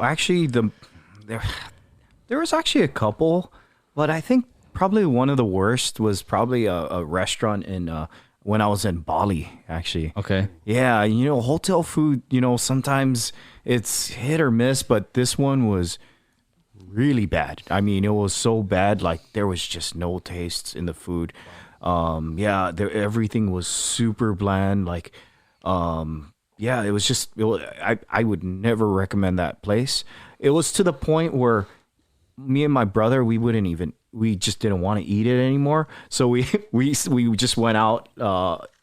Actually, there was actually a couple, but I think probably one of the worst was probably a restaurant in when I was in Bali, actually. okay. Yeah, hotel food, sometimes it's hit or miss, but this one was really bad. I mean, it was so bad, like there was just no taste in the food. Everything was super bland. Like, it was just, I would never recommend that place. It was to the point where me and my brother, we just didn't want to eat it anymore. So we just went out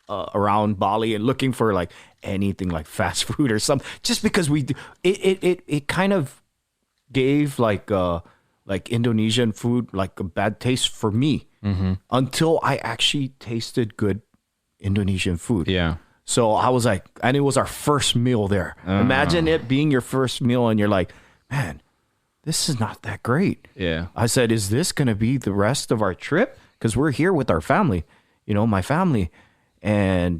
around Bali and looking for like anything like fast food or something, just because it kind of gave like Indonesian food like a bad taste for me until I actually tasted good Indonesian food. Yeah. So I was like, and it was our first meal there. Imagine it being your first meal and you're like, man, this is not that great. Yeah. I said, is this going to be the rest of our trip? Because we're here with our family, my family. And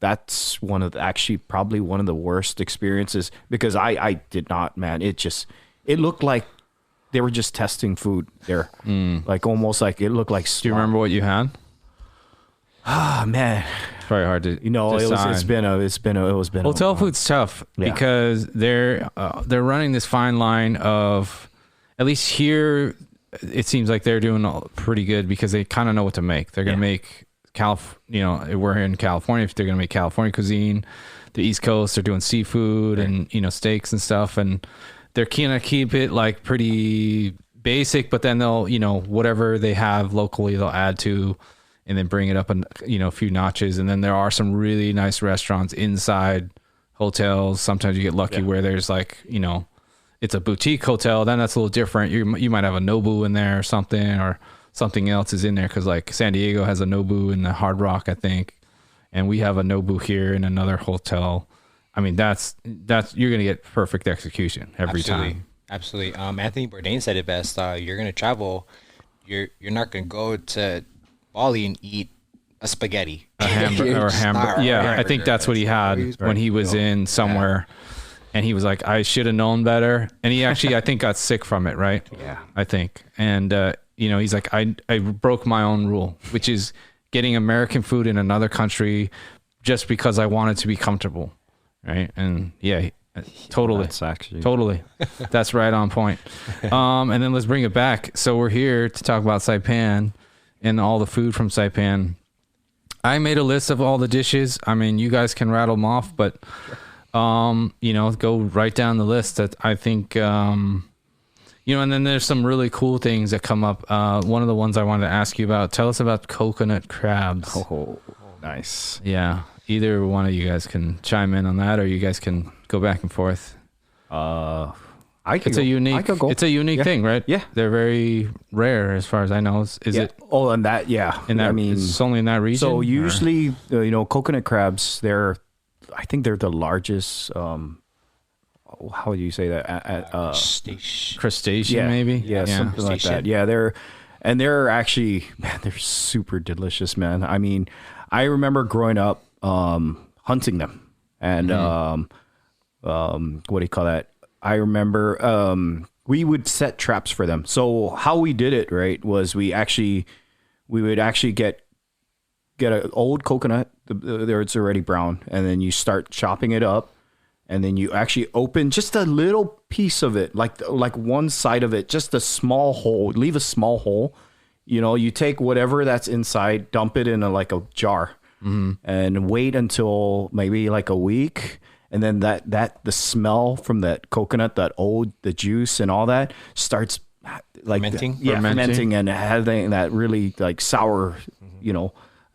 that's probably one of the worst experiences, because I did not, man. It looked like they were just testing food there. Like almost like it looked like. Do you remember what you had? Ah, man. It's probably hard to. It's been a Hotel food's tough because they're running this fine line of, at least here, it seems like they're doing pretty good because they kind of know what to make. They're gonna make we're in California. If they're gonna make California cuisine, the East Coast, they're doing seafood and steaks and stuff, and they're gonna keep it like pretty basic. But then they'll whatever they have locally, they'll add to. And then bring it up a few notches. And then there are some really nice restaurants inside hotels. Sometimes you get lucky where there's like, it's a boutique hotel. Then that's a little different. You might have a Nobu in there or something else is in there. Cause like San Diego has a Nobu in the Hard Rock, I think. And we have a Nobu here in another hotel. I mean, that's you're going to get perfect execution every time. Absolutely. Anthony Bourdain said it best. You're going to travel. You're not going to go to Bali and eat a spaghetti, a hamburger. Yeah, I think that's what he had when he was in somewhere, and he was like, "I should have known better." And he actually, I think, got sick from it, right? Yeah, I think. And he's like, "I broke my own rule, which is getting American food in another country just because I wanted to be comfortable, right?" And totally, that's right on point. And then let's bring it back. So we're here to talk about Saipan. And all the food from Saipan. I made a list of all the dishes. I mean, you guys can rattle them off, but go right down the list. That I think, and then there's some really cool things that come up. One of the ones I wanted to ask you about, tell us about coconut crabs. Oh, nice. Yeah. Either one of you guys can chime in on that, or you guys can go back and forth. It's a unique thing, right? Yeah. They're very rare as far as I know. Is it? Oh, and that, yeah. It's only in that region? So usually, coconut crabs, I think they're the largest, how would you say that? Crustacean, maybe? Yeah, something like that. Yeah, they're actually, man, they're super delicious, man. I mean, I remember growing up hunting them. And what do you call that? I remember we would set traps for them. So how we did it, right, was we would actually get an old coconut, it's already brown, and then you start chopping it up. And then you actually open just a little piece of it, like one side of it, just a small hole. Leave a small hole. You take whatever that's inside, dump it in a jar, and wait until maybe like a week. And then the smell from that coconut, the juice and all that starts fermenting. Fermenting and having that really like sour,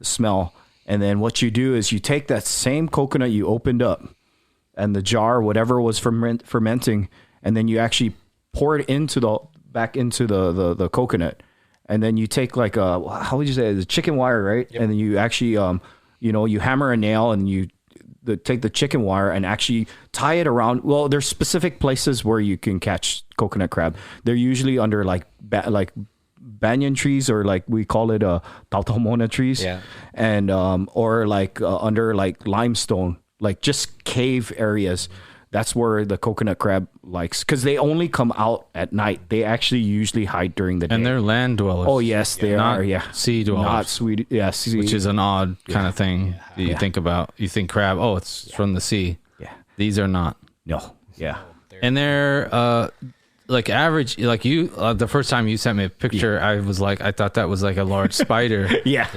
smell. And then what you do is you take that same coconut you opened up, and the jar, whatever was fermenting, and then you actually pour it back into the coconut, and then you take how would you say it? The chicken wire, right? Yep. And then you actually you hammer a nail and you take the chicken wire and actually tie it around. Well, there's specific places where you can catch coconut crab. They're usually under banyan trees, or like we call it tautomona trees, and or under limestone. Like just cave areas. That's where the coconut crab likes, because they only come out at night. They actually usually hide during the day. And they're land dwellers. Oh yes, they are. Yeah, sea dwellers. Not sweet. Yeah, sea. Which is an odd kind of thing that you think about. You think crab. Oh, it's from the sea. Yeah, these are not. No. Yeah, and they're average. Like you, the first time you sent me a picture, I thought that was like a large spider. Yeah.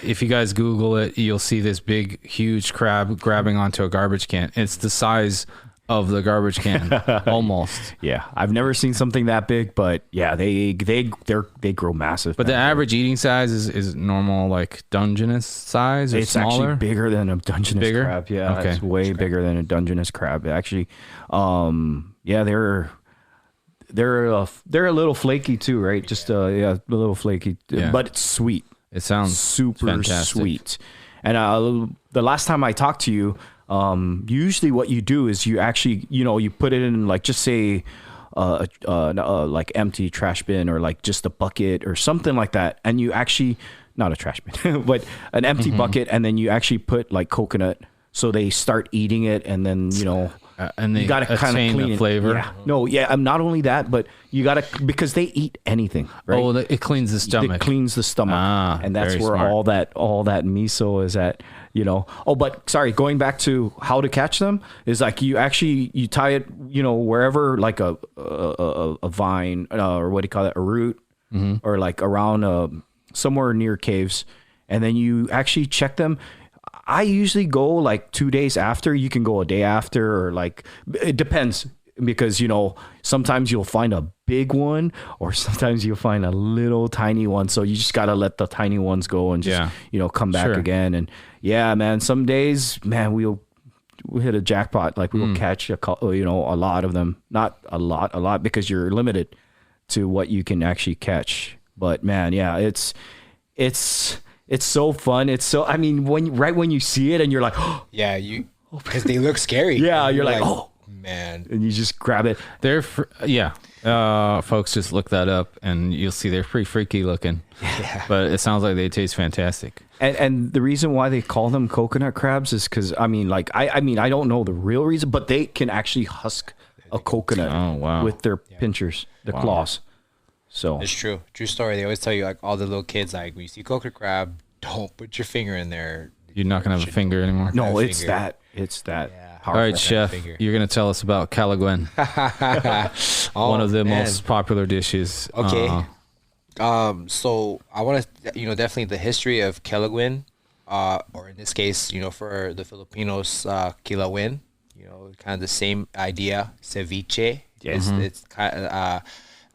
If you guys Google it, you'll see this big, huge crab grabbing onto a garbage can. It's the size of the garbage can, almost. Yeah, I've never seen something that big, but yeah, they grow massive. But the average eating size is normal, like Dungeness size, or it's smaller? actually bigger than a Dungeness crab. Yeah, okay. It's way bigger than a Dungeness crab. Actually, they're a little flaky too, right? Just a little flaky, but it's sweet. It sounds super fantastic. Sweet. And the last time I talked to you, usually what you do is you actually, you put it in just say like empty trash bin, or like just a bucket or something like that. And you actually, not a trash bin, but an empty bucket. And then you actually put like coconut, so they start eating it. And then, and they you got to kind of clean the flavor. Yeah. No, yeah. Not only that, but you got to, because they eat anything, right? Oh, it cleans the stomach. It cleans the stomach. And that's where smart. all that miso is at, Oh, but sorry, going back to how to catch them is like you tie it, wherever, like a vine, or what do you call it? A root, or like around somewhere near caves. And then you actually check them. I usually go like 2 days after. You can go a day after, or like, it depends, because, sometimes you'll find a big one, or sometimes you'll find a little tiny one. So you just got to let the tiny ones go and just, come back again. And yeah, man, some days, man, we'll hit a jackpot. Like we'll catch a lot of them, not a lot, because you're limited to what you can actually catch. But man, yeah, it's so fun. It's so, I mean, when you see it and you're like, oh, yeah, because they look scary. Yeah, you're like, oh man, and you just grab it. Folks, just look that up and you'll see they're pretty freaky looking. Yeah, but it sounds like they taste fantastic. And the reason why they call them coconut crabs is because I don't know the real reason, but they can actually husk a coconut with their pinchers, their claws. So it's true story. They always tell you, like, all the little kids, like, when you see coconut crab, don't put your finger in there. You're not gonna have a finger anymore. No, it's that. Yeah. All right, chef, you're gonna tell us about kelaguen, one of the most popular dishes. Okay. So I want to, definitely the history of kelaguen, or in this case, for the Filipinos, kilawin. Kind of the same idea, ceviche, It's kind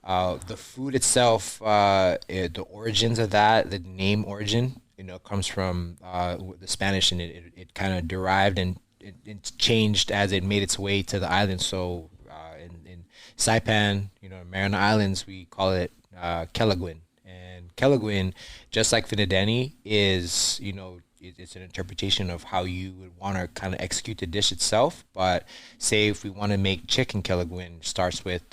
of the food itself. The origins of that, the name origin, comes from the Spanish, and it kind of derived and it changed as it made its way to the island. So in Saipan, Mariana Islands, we call it kelaguen. And kelaguen, just like finadene, is it's an interpretation of how you would want to kind of execute the dish itself. But say if we want to make chicken kelaguen, starts with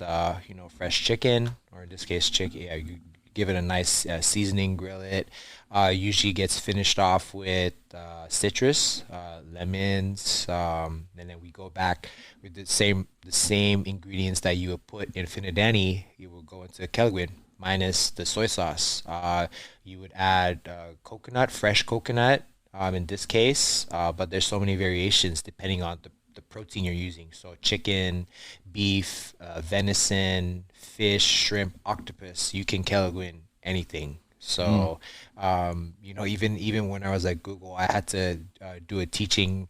fresh chicken, or in this case chicken. Yeah, you give it a nice seasoning, grill it. Usually gets finished off with citrus, lemons, and then we go back with the same ingredients that you would put in finadene. You will go into kelaguen minus the soy sauce. You would add coconut, fresh coconut. In this case, but there's so many variations depending on the protein you're using. So chicken, beef, venison, fish, shrimp, octopus, you can kelaguen anything. So, even when I was at Google, I had to do a teaching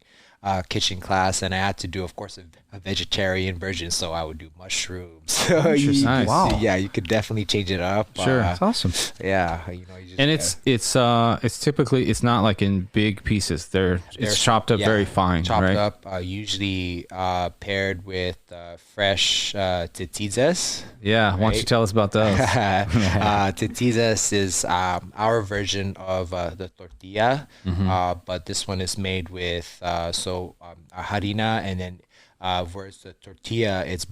kitchen class, and I had to do, of course, a vegetarian version. So I would do mushrooms. So Nice. Wow. Yeah, you could definitely change it up. Sure. That's awesome. Yeah, you just, And it's typically, it's not like in big pieces. It's chopped up very fine, chopped right? up, usually paired with fresh titiyas. Yeah. Why don't you tell us about those? Titiyas is our version of the tortilla, but this one is made with harina, and then whereas the tortilla, it's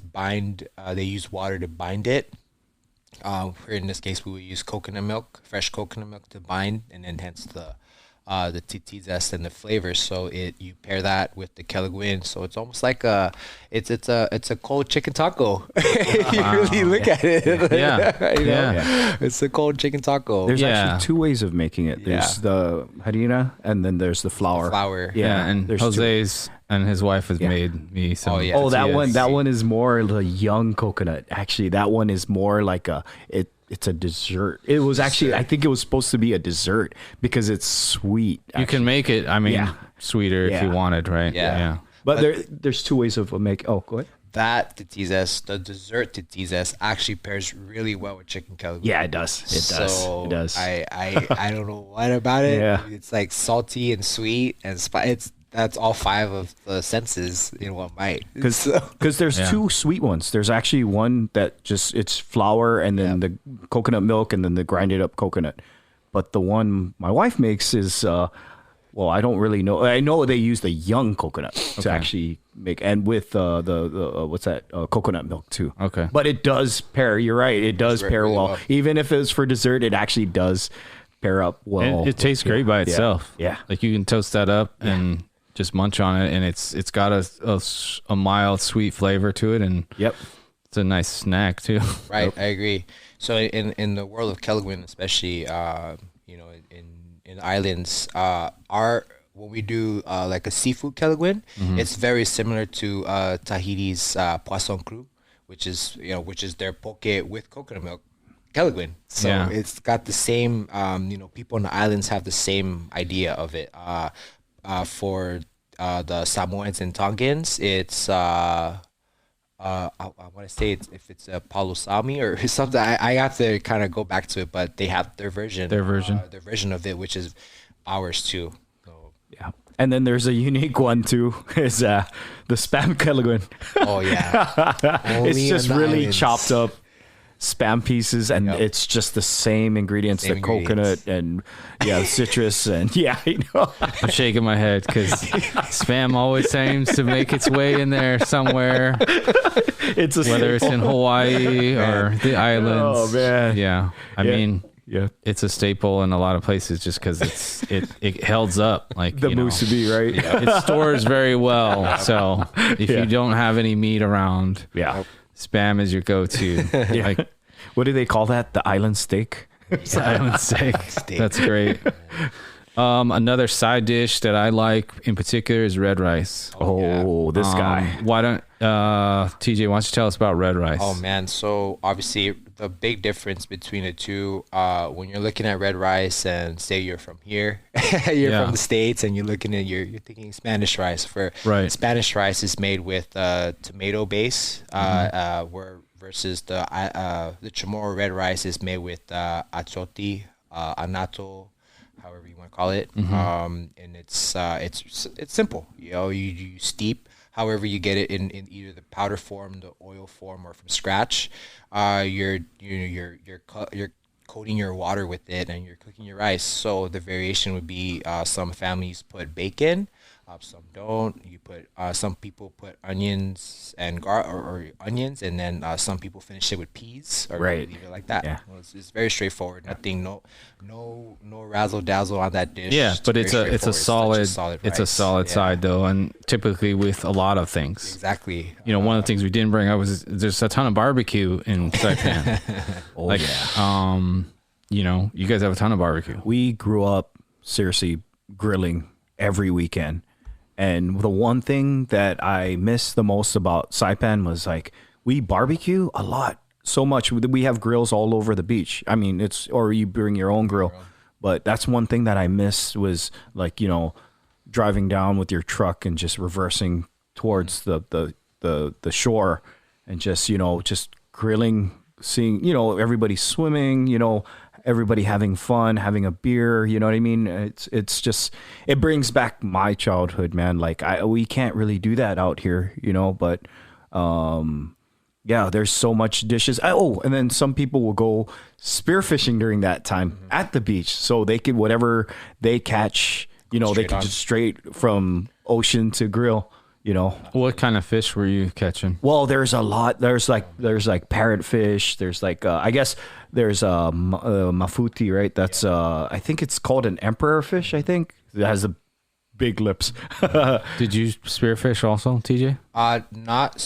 bind. They use water to bind it. In this case, we will use coconut milk, fresh coconut milk to bind, and then hence the titiyas and the flavors. So you pair that with the kelaguen. So it's almost like it's a cold chicken taco. If you really look at it. Yeah. It's a cold chicken taco. There's actually two ways of making it. There's the harina, and then there's the flour. Flour. Yeah. And there's Jose's and his wife has made me some. Oh, yeah. Oh, that tortillas. one is more the young coconut. Actually, that one is more like it's a dessert. It was actually, I think it was supposed to be a dessert because it's sweet. You can make it, sweeter if you wanted, right? Yeah. But there's two ways of making. Oh, go ahead. That titiyas, the dessert titiyas, actually pairs really well with chicken kelaguen. Yeah, it does. So It does. I don't know what about it. Yeah. It's like salty and sweet and that's all five of the senses in one bite. Because there's two sweet ones. There's actually one that it's flour and then the coconut milk and then the grinded up coconut. But the one my wife makes is, I don't really know. I know they use the young coconut to actually make, and with the coconut milk too. Okay. But it does pair. You're right. It does pair really well. Even if it's for dessert, it actually does pair up well. And it tastes great by itself. Yeah. Like you can toast that up and just munch on it, and it's got a mild sweet flavor to it, and it's a nice snack too. Right, I agree. So in the world of kelaguen, especially in islands, when we do like a seafood kelaguen, it's very similar to Tahiti's poisson cru, which is their poke with coconut milk kelaguen. So it's got the same. People in the islands have the same idea of it. For the Samoans and Tongans, it's I want to say if it's a palusami or something. I have to kind of go back to it, but they have their version of it, which is ours too. So. Yeah. And then there's a unique one too, is the Spam kelaguen. Oh yeah. It's just really islands. chopped up Spam pieces, and it's just the same ingredients, the coconut and citrus and I'm shaking my head because Spam always seems to make its way in there somewhere. Whether it's in Hawaii or the islands. Oh man. Yeah. I mean, it's a staple in a lot of places just because it holds up like the musubi, right? It stores very well. So if you don't have any meat around, Spam is your go-to. Like, what do they call that? The island steak? Island steak. That's great. Another side dish that I like in particular is red rice. This guy. Why don't TJ? Why don't you tell us about red rice? Oh man, so obviously the big difference between the two, when you're looking at red rice and say you're from here, you're from the States, and you're looking at you're thinking Spanish rice. Spanish rice is made with tomato base, versus the Chamorro red rice is made with achoti, anato, however you want to call it. And it's simple. You know, you steep. However you get it in either the powder form, the oil form, or from scratch. You're coating your water with it, and you're cooking your rice. So the variation would be some families put bacon, some don't. You put some people put onions and onions, and then some people finish it with peas, or leave it like that. Yeah. Well, it's very straightforward. Nothing, no razzle dazzle on that dish. Yeah, but it's a solid side though, and typically with a lot of things. Exactly. You know, one of the things we didn't bring up was there's a ton of barbecue in Saipan. You know, you guys have a ton of barbecue. We grew up seriously grilling every weekend. And the one thing that I miss the most about Saipan was like, we barbecue a lot, so much. We have grills all over the beach. I mean, or you bring your own grill. But that's one thing that I miss was like, you know, driving down with your truck and just reversing towards the shore and just, you know, just grilling, seeing, you know, everybody swimming, you know, everybody having fun, having a beer, you know what I mean? It's just, it brings back my childhood, man. Like we can't really do that out here, you know, but, yeah, there's so much dishes. Oh, and then some people will go spearfishing during that time at the beach. So they can, whatever they catch, you know, they can just straight from ocean to grill. You know, what kind of fish were you catching? Well, there's a lot. There's like parrotfish. There's like I guess there's mafuti, right? That's I think it's called an emperor fish. I think it has the big lips. Did you spearfish also, TJ? Not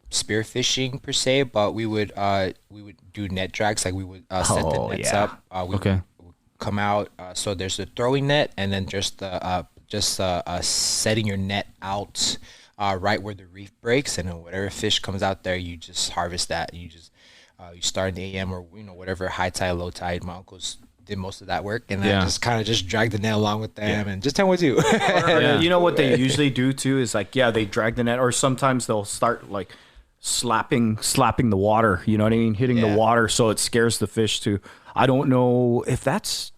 spearfishing per se, but we would do net drags. Like we would set the nets up. We would come out. So there's a throwing net, and then just setting your net out right where the reef breaks, and then whatever fish comes out there, you just harvest that. You just you start in the AM, or you know, whatever, high tide, low tide. My uncles did most of that work, and then just kind of just drag the net along with them and just tell what to do. You know what they usually do too is like, they drag the net, or sometimes they'll start like slapping the water, you know what I mean, hitting the water, so it scares the fish too. I don't know if that's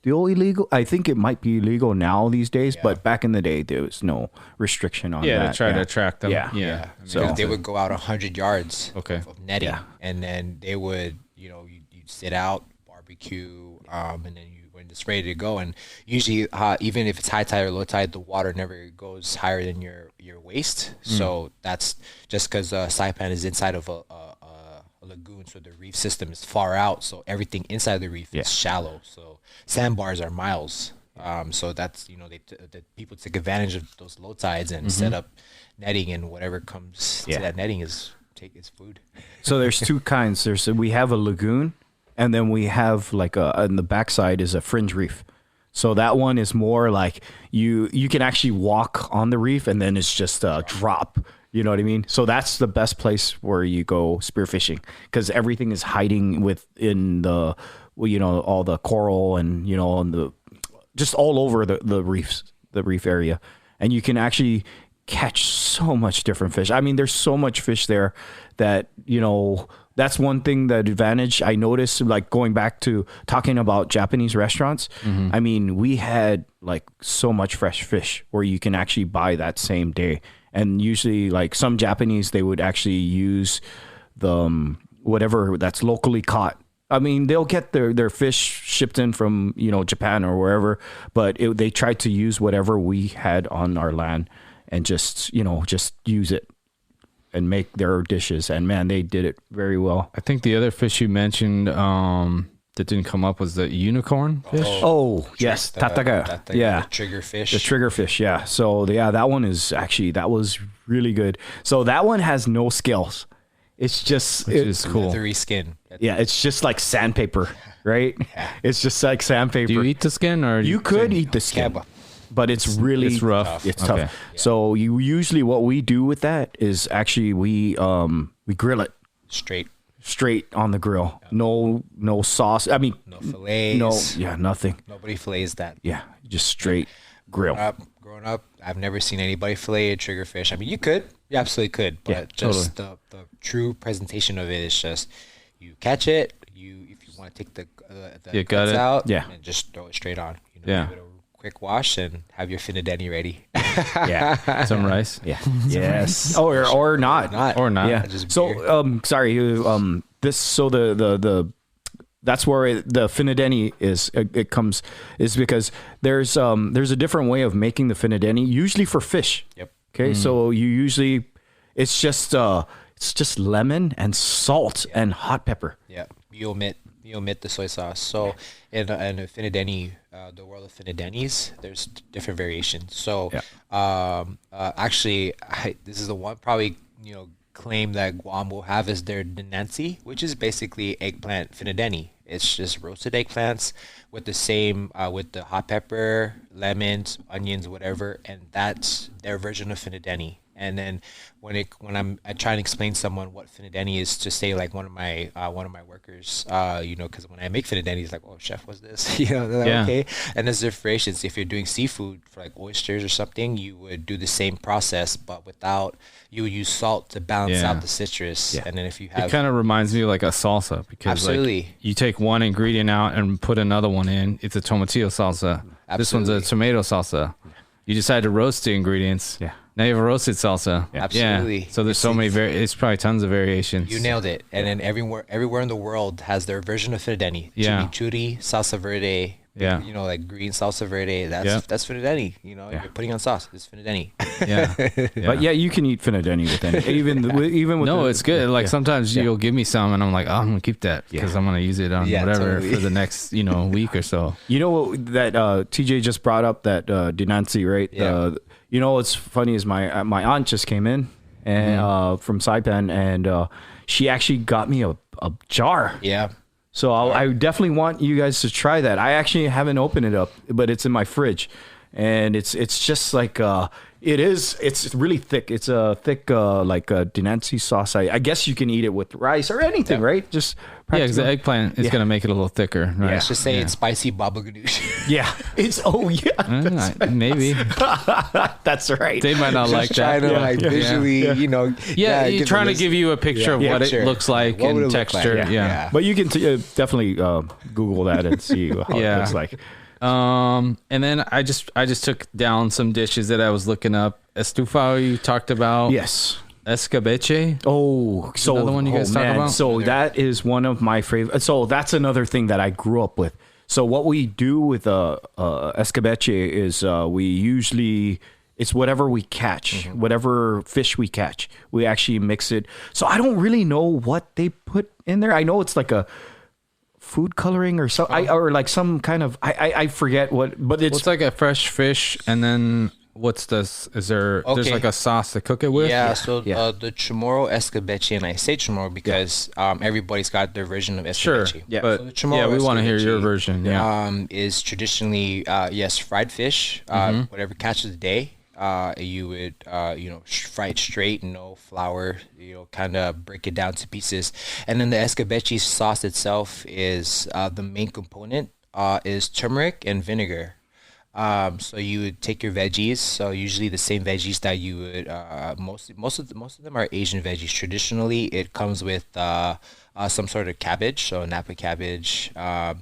still illegal. I think it might be illegal now these days, but back in the day there was no restriction on that. Yeah, to try to attract them. I mean, so they would go out 100 yards of netting, and then they would, you know, you'd sit out, barbecue, and then when it's ready to go. And usually, even if it's high tide or low tide, the water never goes higher than your waist. So that's just because Saipan is inside of a lagoon, so the reef system is far out, so everything inside the reef is shallow, so sandbars are miles. So that's, you know, the people take advantage of those low tides and set up netting, and whatever comes to that netting is food. So there's two kinds. We have a lagoon, and then we have like on the backside is a fringe reef. So that one is more like you can actually walk on the reef, and then it's just a drop. You know what I mean? So that's the best place where you go spearfishing, because everything is hiding within the, you know, all the coral and, you know, and just all over the reefs, the reef area. And you can actually catch so much different fish. I mean, there's so much fish there that, you know, that's one thing, that advantage I noticed, like going back to talking about Japanese restaurants. I mean, we had like so much fresh fish where you can actually buy that same day. And usually, like some Japanese, they would actually use the whatever that's locally caught. I mean, they'll get their fish shipped in from, you know, Japan or wherever, but they tried to use whatever we had on our land and just, you know, just use it and make their dishes. And man, they did it very well. I think the other fish you mentioned that didn't come up was the unicorn fish. Oh yes, tataga. Yeah, the triggerfish. The triggerfish. Yeah. So that one is actually, that was really good. So that one has no scales. It's just, it's cool. Leathery skin. Yeah, it's just like sandpaper, right? It's just like sandpaper. Do you eat the skin, or you could eat the skin? But it's rough. Tough. It's tough. Yeah. So usually what we do with that is actually we grill it straight. straight on the grill. No sauce. I mean, No fillets. Nothing. Nobody fillets that. Yeah, just straight grill. Growing up, I've never seen anybody fillet a triggerfish. I mean, you absolutely could, but just the true presentation of it is just you catch it, if you want to take the guts out, and just throw it straight on. You know, give it a quick wash and have your finadene ready. Some rice. Yeah. Yes. Or not. Yeah. So sorry. That's where the finadene is because there's a different way of making the finadene, usually for fish. Yep. Okay. So it's just lemon and salt and hot pepper. Yeah. You omit the soy sauce. So in a finadene, the world of finadenes, there's different variations. So actually, this is the one probably claim that Guam will have is their dinanzi, which is basically eggplant finadene. It's just roasted eggplants with the same with the hot pepper, lemons, onions, whatever, and that's their version of finadene. And then when I try and explain to someone what finadene is, to say like one of my workers, because when I make finadene, he's like, "Oh, chef, what's this?" They're like, okay. And there's different variations. If you're doing seafood for like oysters or something, you would do the same process, but you would use salt to balance out the citrus. And then if you have, it kind of reminds me of like a salsa because absolutely, you take one ingredient out and put another one in. It's a tomatillo salsa. Absolutely. This one's a tomato salsa. You decide to roast the ingredients. Yeah. Now you have a roasted salsa. Yeah. Absolutely. Yeah. So there's so many it's probably tons of variations. You nailed it. And then everywhere in the world has their version of finadene. Yeah. Chimichurri, salsa verde. Yeah. Like green salsa verde. That's finadene. You're putting on sauce. It's finadene. Yeah. But you can eat finadene with any even with it's good. Like sometimes you'll give me some and I'm like, I'm gonna keep that because I'm gonna use it on whatever for the next week or so. You know that TJ just brought up that dinanzi, right? Yeah. What's funny is my aunt just came in and from Saipan and she actually got me a jar. Yeah. So I definitely want you guys to try that. I actually haven't opened it up, but it's in my fridge, and it's just like it's really thick. It's a thick like a dinanzi sauce. I guess you can eat it with rice or anything, right? Just because the eggplant is gonna make it a little thicker, right? Let's just say it's spicy baba ganoush. Yeah, it's maybe that's right. They might not just like trying that. to visually, you're trying to give you a picture of what it looks like and texture. Yeah, but you can definitely Google that and see how it looks like. And then I just took down some dishes that I was looking up. Estufado you talked about. Yes. Escabeche. Oh, so another one you guys talk about? So that is one of my favorite. So that's another thing that I grew up with. So what we do with escabeche is we usually it's whatever we catch, whatever fish we catch. We actually mix it. So I don't really know what they put in there. I know it's like a food coloring or so, or like some kind of I forget what, but it's like a fresh fish, and then what's this? Is there there's like a sauce to cook it with? The Chamorro escabeche, and I say Chamorro because everybody's got their version of escabeche. Sure, yeah, but so we want to hear your version. Is traditionally fried fish, whatever catches the day. You would fry it straight, no flour, kind of break it down to pieces. And then the escabeche sauce itself is the main component is turmeric and vinegar. So you would take your veggies, so usually the same veggies that you would most of them are Asian veggies. Traditionally it comes with some sort of cabbage, so Napa cabbage,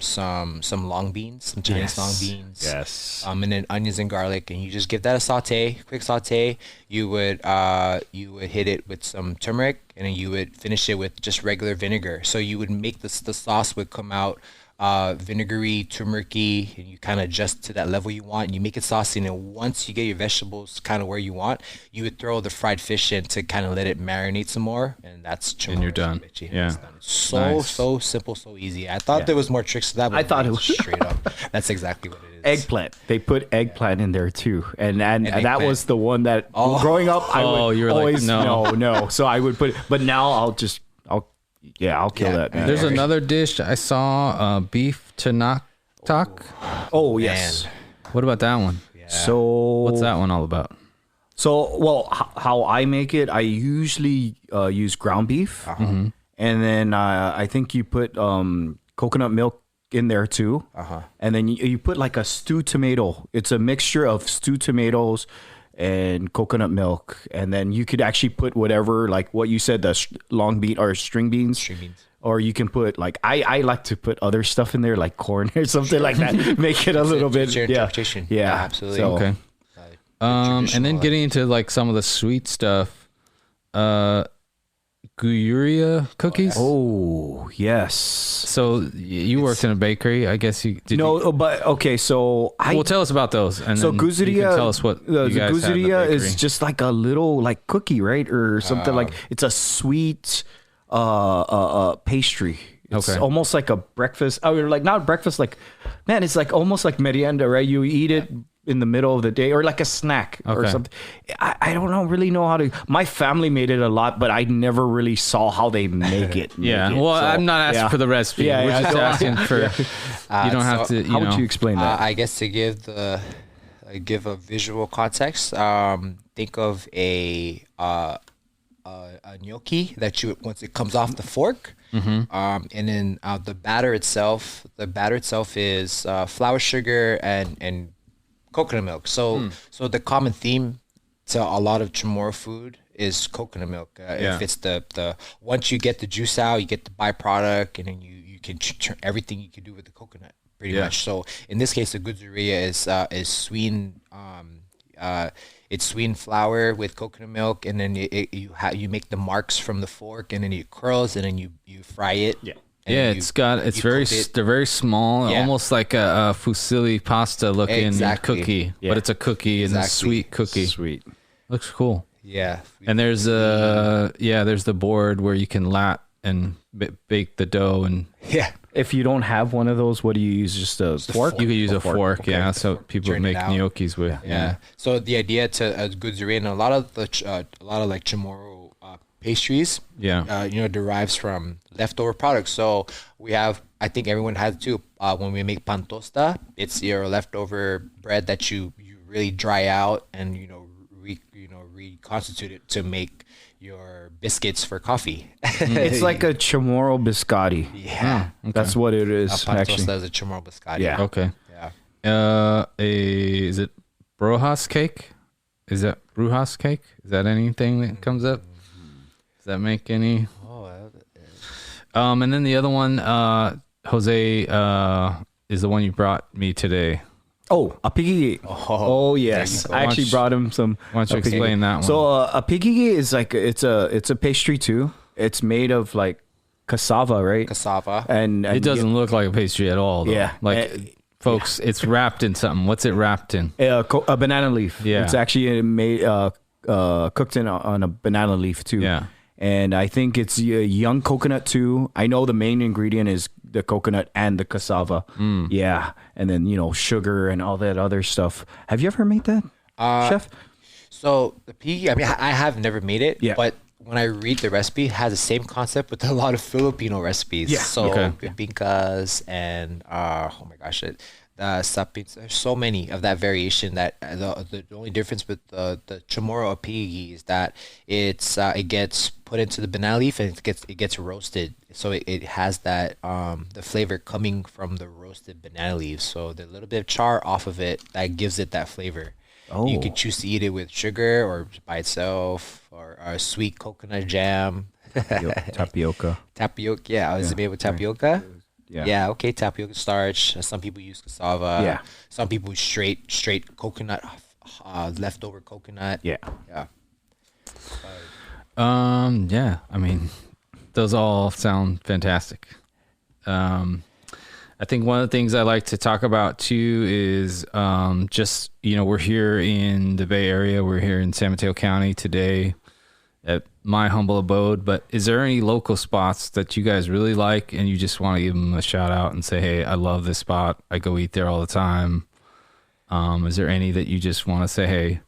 some long beans, some Chinese long beans, and then onions and garlic, and you just give that a quick saute. You would hit it with some turmeric, and then you would finish it with just regular vinegar. So you would make the sauce would come out vinegary, turmeric-y, and you kind of adjust to that level you want, and you make it saucy. And then once you get your vegetables kind of where you want, you would throw the fried fish in to kind of let it marinate some more, and that's Chamorro. And you're done. Yeah, so simple, so easy. I thought there was more tricks to that, but I thought it was straight up. That's exactly what it is. Eggplant. They put eggplant in there too, and that was the one that growing up I would always no. So I would put it, but now I'll kill that. Man. There's another dish I saw, beef tanak. Oh yes. Man. What about that one? Yeah. So what's that one all about? So how I make it, I usually use ground beef, and then I think you put coconut milk in there too. And then you put like a stewed tomato. It's a mixture of stewed tomatoes and coconut milk, and then you could actually put whatever, like what you said, the long bean or string beans. Or you can put like I like to put other stuff in there, like corn or something like that. Make it a little bit. Yeah, absolutely. So, Okay. And then getting into like some of the sweet stuff, Guuria cookies. Oh yes. So you worked in a bakery, I guess you did. But okay. So well, tell us about those. And so then Guuria, you can tell us what the you guys had in the Guuria bakery. is just like a little like cookie, right, or something like it's a sweet pastry. It's almost like a breakfast. Or like not breakfast. Like man, it's like almost like merienda, right? You eat it in the middle of the day, or like a snack or something. I don't really know how to. My family made it a lot, but I never really saw how they make it. Well, so, I'm not asking for the recipe. We're just asking for. You don't have to. How would you explain that? I guess to give a visual context. Think of a gnocchi that you once it comes off the fork. And then the batter itself is flour, sugar, and coconut milk. So the common theme to a lot of Chamorro food is coconut milk. If it's the once you get the juice out, you get the byproduct, and then you can everything you can do with the coconut pretty much. So in this case, the guzuria is sweetened. It's sweetened flour with coconut milk, and then you make the marks from the fork, and then it curls, and then you fry it. Yeah, they're very small, almost like a fusilli pasta looking cookie, but it's a cookie and a sweet cookie. Sweet, looks cool. Yeah, and there's there's the board where you can lat and bake the dough, and if you don't have one of those, what do you use? Just a fork? You could use a fork. Okay. So people make gnocchis with. So the idea to guzuria, and a lot of like Chamorro pastries, derives from leftover products. So we have, I think everyone has too. When we make pan tosta, it's your leftover bread that you really dry out and reconstitute it to make your biscuits for coffee. It's like a Chamorro biscotti. That's what it is. Pan tosta is a Chamorro biscotti. Okay. Is it brujas cake? Is that brujas cake? Is that anything that comes up? Does that make any? And then the other one, Jose, is the one you brought me today. Oh, a piggy. Oh yes, I actually brought him some. Why don't you explain that one? So a piggy is like it's a pastry too. It's made of like cassava, right? Cassava, and it doesn't look like a pastry at all. Though. Yeah, folks, it's wrapped in something. What's it wrapped in? A banana leaf. Yeah, it's actually made cooked on a banana leaf too. Yeah. And I think it's young coconut too. I know the main ingredient is the coconut and the cassava. Yeah. And then, sugar and all that other stuff. Have you ever made that, chef? So the piggy, I have never made it, but when I read the recipe, it has the same concept with a lot of Filipino recipes. Yeah. So bibingkas and, oh my gosh, sapins. There's so many of that variation that the only difference with the Chamorro piggy is that it gets put into the banana leaf and it gets roasted, so it has that the flavor coming from the roasted banana leaves. So the little bit of char off of it that gives it that flavor. You can choose to eat it with sugar or by itself, or a sweet coconut jam. Tapioca. Yeah, is it made with tapioca? Yeah. Okay. Tapioca starch. Some people use cassava. Yeah. Some people straight coconut, leftover coconut. Yeah. Those all sound fantastic. I think one of the things I like to talk about too is just we're here in the Bay Area. We're here in San Mateo County today at my humble abode, but is there any local spots that you guys really like and you just want to give them a shout out and say, hey, I love this spot, I go eat there all the time? Is there any that you just want to say, hey,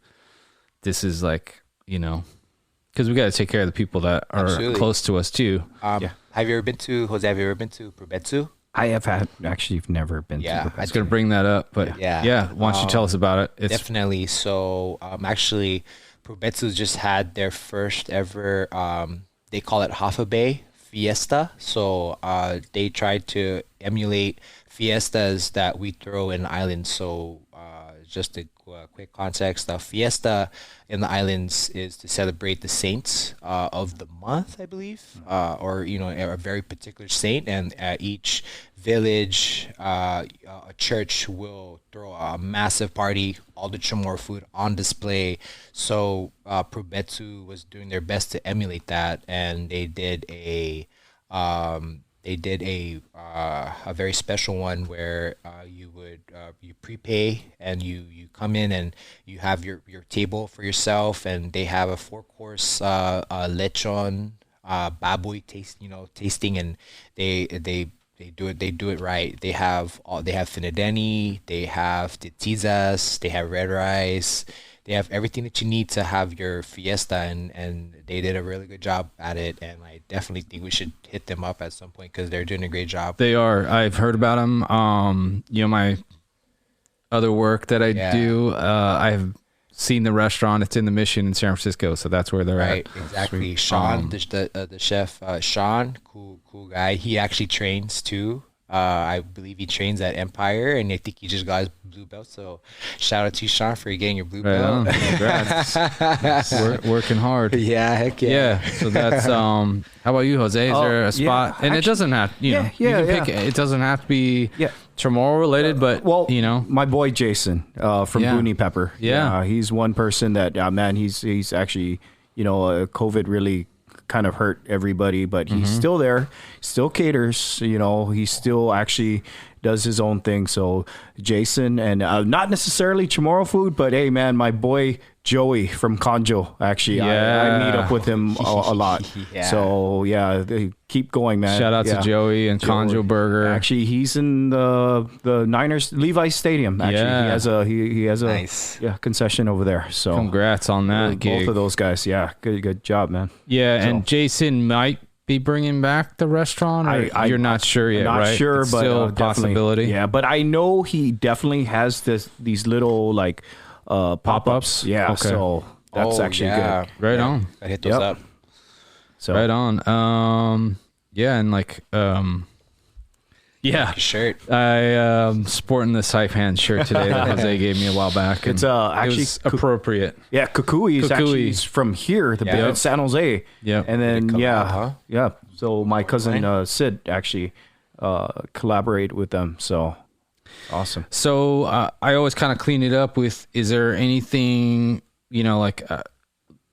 this is like, because we got to take care of the people that are close to us too. Have you ever been to Prudencio? I have actually never been to Prudencio. I was going to bring that up, but why don't you tell us about it? Definitely. So actually Prudencio just had their first ever, they call it half a bay fiesta. So they tried to emulate fiestas that we throw in islands. So just a quick context, the fiesta in the islands is to celebrate the saints of the month, I believe, or a very particular saint, and each village, a church will throw a massive party, all the Chamorro food on display. So Prudencio was doing their best to emulate that, and they did a very special one where you prepay and you come in and you have your table for yourself, and they have a 4-course lechon baboy tasting, and they do it right. They have finadene, they have titiyas, they have red rice. They have everything that you need to have your fiesta, and they did a really good job at it. And I definitely think we should hit them up at some point because they're doing a great job. They are. I've heard about them. My other work that I do, I've seen the restaurant. It's in the Mission in San Francisco, so that's where they're at. Right, exactly. Sweet. Sean, the chef, Sean, cool guy. He actually trains too. I believe he trains at Empire, and I think he just got his blue belt. So shout out to you, Sean, for getting your blue belt. Congrats. Working hard. Yeah, heck yeah. Yeah. So that's how about you, Jose? Is there a spot? And it doesn't have you can pick it doesn't have to be Chamorro related, but my boy Jason from Boonie Pepper. Yeah. He's one person that man, he's actually COVID really kind of hurt everybody, but he's still there, still caters, he still actually does his own thing. So Jason, and not necessarily Chamorro food, but hey man, my boy Joey from Conjo, actually, I meet up with him a lot. So they keep going, man. Shout out to Joey and Conjo Burger. Actually, he's in the Niners Levi's Stadium. Actually, he has a nice concession over there. So congrats on that gig. Both of those guys. Yeah, good job, man. Yeah, and Jason might be bringing back the restaurant, or you're not sure yet, not right? sure, it's but still a possibility. Yeah, but I know he definitely has these little like pop-ups. Yeah, okay. So that's actually good. Right on. I hit those up. So right on. And like shirt. I sporting the Saipan shirt today that Jose gave me a while back. It's actually it was appropriate. Yeah, Kukui is actually from here, it's San Jose. Yeah, and then So my cousin Sid actually collaborate with them. So awesome. So I always kind of clean it up with: is there anything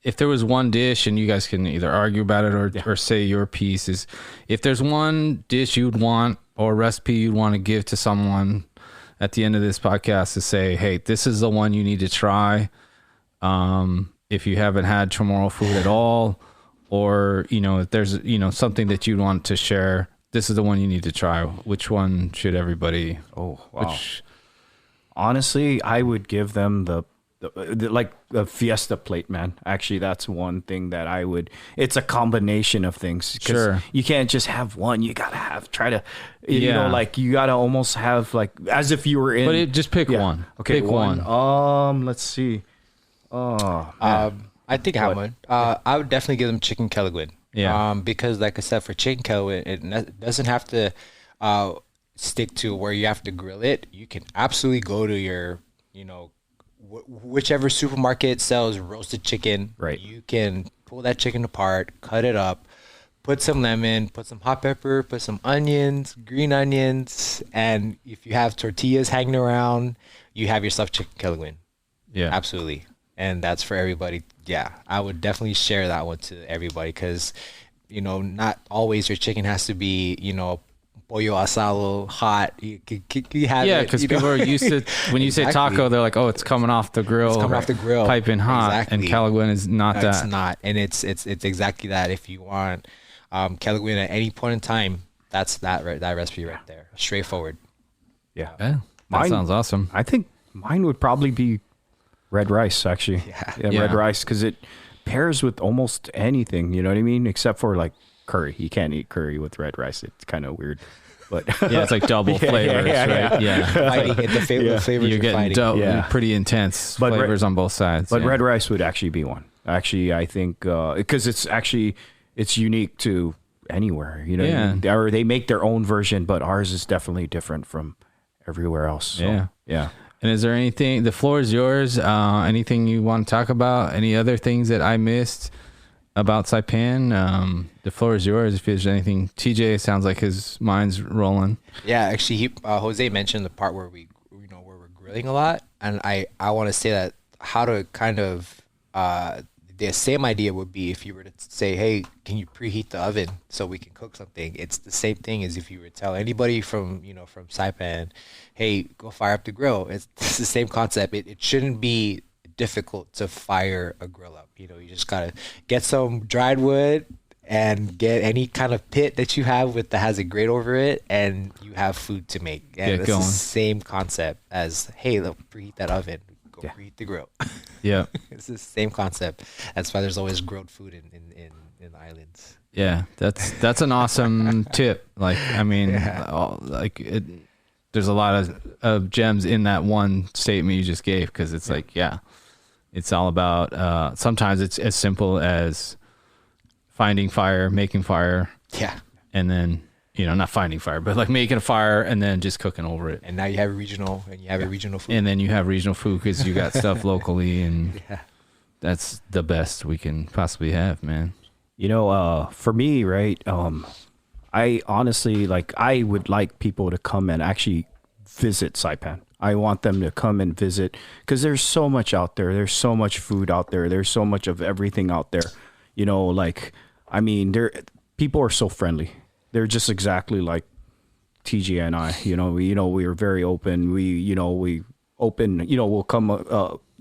if there was one dish, and you guys can either argue about it or say your piece, is if there's one dish you'd want or recipe you'd want to give to someone at the end of this podcast to say, hey, this is the one you need to try. If you haven't had Chamorro food at all, or, if there's, something that you'd want to share, this is the one you need to try. Which one should everybody? Oh, wow. Honestly, I would give them the fiesta plate, man. Actually, that's one thing that I would. It's a combination of things. Sure, you can't just have one. You gotta you gotta almost have as if you were in. But just pick one. Okay, pick one. Let's see. I think I have one. I would definitely give them chicken kelaguen. Yeah. Because like I said, for chicken kelaguen, it doesn't have to stick to where you have to grill it. You can absolutely go to your, whichever supermarket sells roasted chicken. Right. You can pull that chicken apart, cut it up, put some lemon, put some hot pepper, put some onions, green onions, and if you have tortillas hanging around, you have yourself chicken kelaguen. Yeah, absolutely. And that's for everybody. Yeah, I would definitely share that one to everybody because, not always your chicken has to be, pollo asado hot. You have because people are used to when you say taco, they're like, oh, it's coming off the grill. It's coming off the grill, piping hot. Exactly. And kelaguen is not that. It's not, and it's exactly that. If you want kelaguen at any point in time, that's that recipe right there. Straightforward. Yeah, that sounds awesome. I think mine would probably be red rice, actually. Yeah. Red rice, because it pairs with almost anything. You know what I mean? Except for curry. You can't eat curry with red rice. It's kind of weird. But it's like double flavors, right? Yeah. Fighting. The flavors you're getting pretty intense flavors on both sides. But red rice would actually be one. Actually, I think because it's unique to anywhere, you know. Yeah. Or they make their own version, but ours is definitely different from everywhere else. So, yeah. And is there anything? The floor is yours. Anything you want to talk about? Any other things that I missed about Saipan? The floor is yours. If there's anything, TJ sounds like his mind's rolling. Yeah, actually, Jose mentioned the part where where we're grilling a lot, and I want to say that how to kind of the same idea would be if you were to say, hey, can you preheat the oven so we can cook something? It's the same thing as if you were to tell anybody from Saipan, hey, go fire up the grill. It's the same concept. It shouldn't be difficult to fire a grill up. You just gotta get some dried wood and get any kind of pit that you have that has a grate over it, and you have food to make. And it's the same concept as, hey, let's preheat that oven. Go preheat the grill. Yeah. It's the same concept. That's why there's always grilled food in the islands. Yeah, that's an awesome tip. Like, I mean, there's a lot of gems in that one statement you just gave, because it's like, it's all about, sometimes it's as simple as finding fire, making fire. Yeah. And then, not finding fire, but like making a fire and then just cooking over it. And now you have regional food. And then you have regional food because you got stuff locally, and that's the best we can possibly have, man. For me, right, I honestly, I would like people to come and actually visit Saipan. I want them to come and visit, because there's so much out there. There's so much food out there. There's so much of everything out there. People are so friendly. They're just exactly like TJ and I. We are very open. We open. We'll come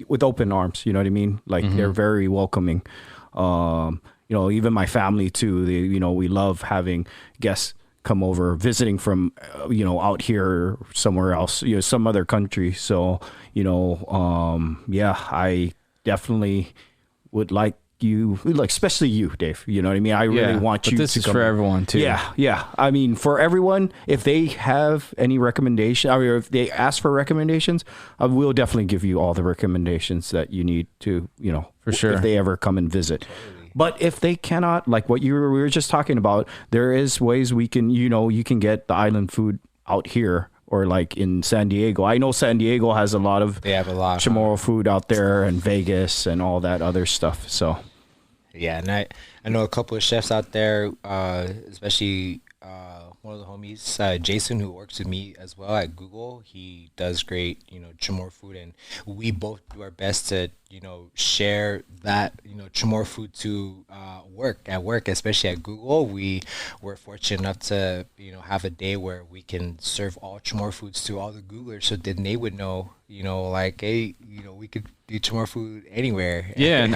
with open arms. You know what I mean? They're very welcoming. Even my family too. We love having guests come over, visiting from out here somewhere else, some other country. So I definitely would like you, especially you, Dave. You know what I mean? I really want you to come. This is for everyone too. Yeah. I mean, for everyone, if they have any recommendation, or if they ask for recommendations, I will definitely give you all the recommendations that you need to, for sure, if they ever come and visit. But if they cannot, like what we were just talking about, there is ways we can, you can get the island food out here, or like in San Diego. I know San Diego has a lot of Chamorro food out there, and Vegas and all that other stuff. So, yeah, and I know a couple of chefs out there, especially one of the homies, Jason, who works with me as well at Google. He does great, Chamorro food, and we both do our best to, share that, Chamorro food to at work, especially at Google. We're fortunate enough to, have a day where we can serve all Chamorro foods to all the Googlers, so then they would know, hey, we could do Chamorro food anywhere. Yeah, and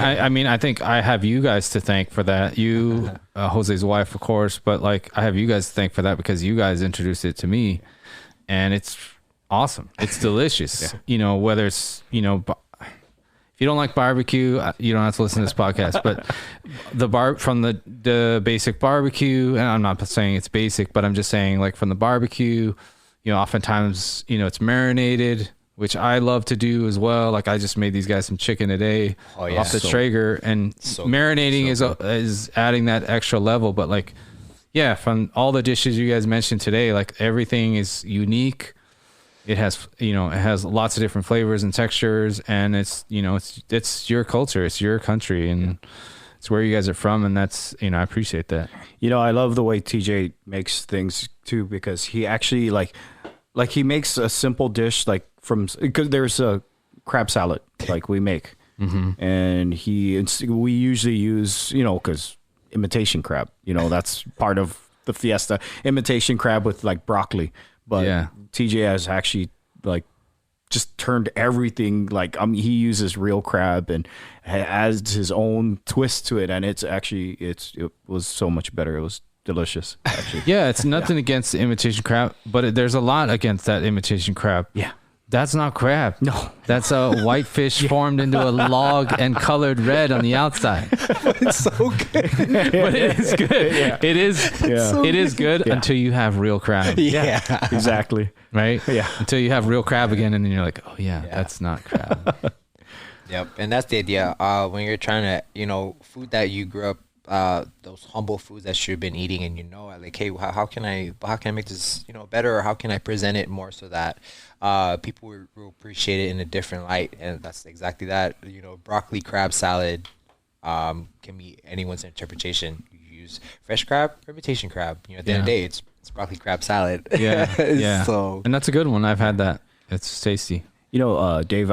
I think I have you guys to thank for that. You, Jose's wife, of course, but I have you guys to thank for that, because you guys introduced it to me, and it's awesome. It's delicious. Whether it's, if you don't like barbecue, you don't have to listen to this podcast, but from the basic barbecue, and I'm not saying it's basic, but I'm just saying, from the barbecue, oftentimes, it's marinated, which I love to do as well. I just made these guys some chicken today off the Traeger, and marinating is adding that extra level. But from all the dishes you guys mentioned today, everything is unique. It has, lots of different flavors and textures, and it's your culture, it's your country, and it's where you guys are from, and that's, I appreciate that. I love the way TJ makes things too, because he actually he makes a simple dish because there's a crab salad we make, and we usually use because imitation crab, that's part of the fiesta, imitation crab with broccoli. But TJ has actually just turned everything he uses real crab and adds his own twist to it, and it was so much better. It was delicious, actually. Yeah, it's nothing against the imitation crab, but there's a lot against that imitation crab. Yeah. That's not crab. No. That's a white fish formed into a log and colored red on the outside. It's so good. But it is good. Yeah. It is. Yeah. It is good until you have real crab. Yeah. Exactly. Right? Yeah. Until you have real crab again, and then you're like, oh yeah, that's not crab. Yep. And that's the idea. When you're trying to, food that you grew up those humble foods that you've been eating, and like, hey, how can I make this better, or how can I present it more so that people will appreciate it in a different light? And that's exactly that. Broccoli crab salad can be anyone's interpretation. You use fresh crab or imitation crab. At the end of the day, it's broccoli crab salad. Yeah. So, and that's a good one. I've had that. It's tasty. Dave,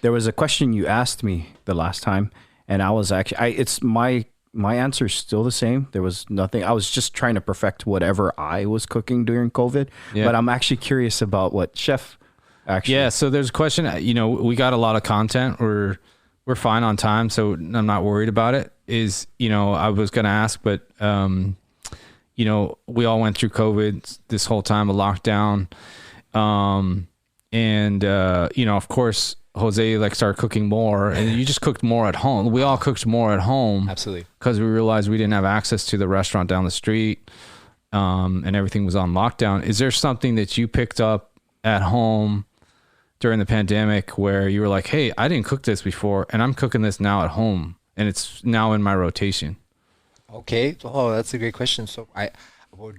there was a question you asked me the last time, and I was actually, it's my answer is still the same. There was nothing. I was just trying to perfect whatever I was cooking during COVID. Yeah. But I'm actually curious about what Chef actually. Yeah. So there's a question. We got a lot of content. We're fine on time, so I'm not worried about it. I was going to ask, but we all went through COVID this whole time, a lockdown. Of course, Jose started cooking more, and you just cooked more at home. We all cooked more at home. Absolutely. Because we realized we didn't have access to the restaurant down the street, and everything was on lockdown. Is there something that you picked up at home during the pandemic where you were like, hey, I didn't cook this before, and I'm cooking this now at home, and it's now in my rotation? Okay. Oh, that's a great question. So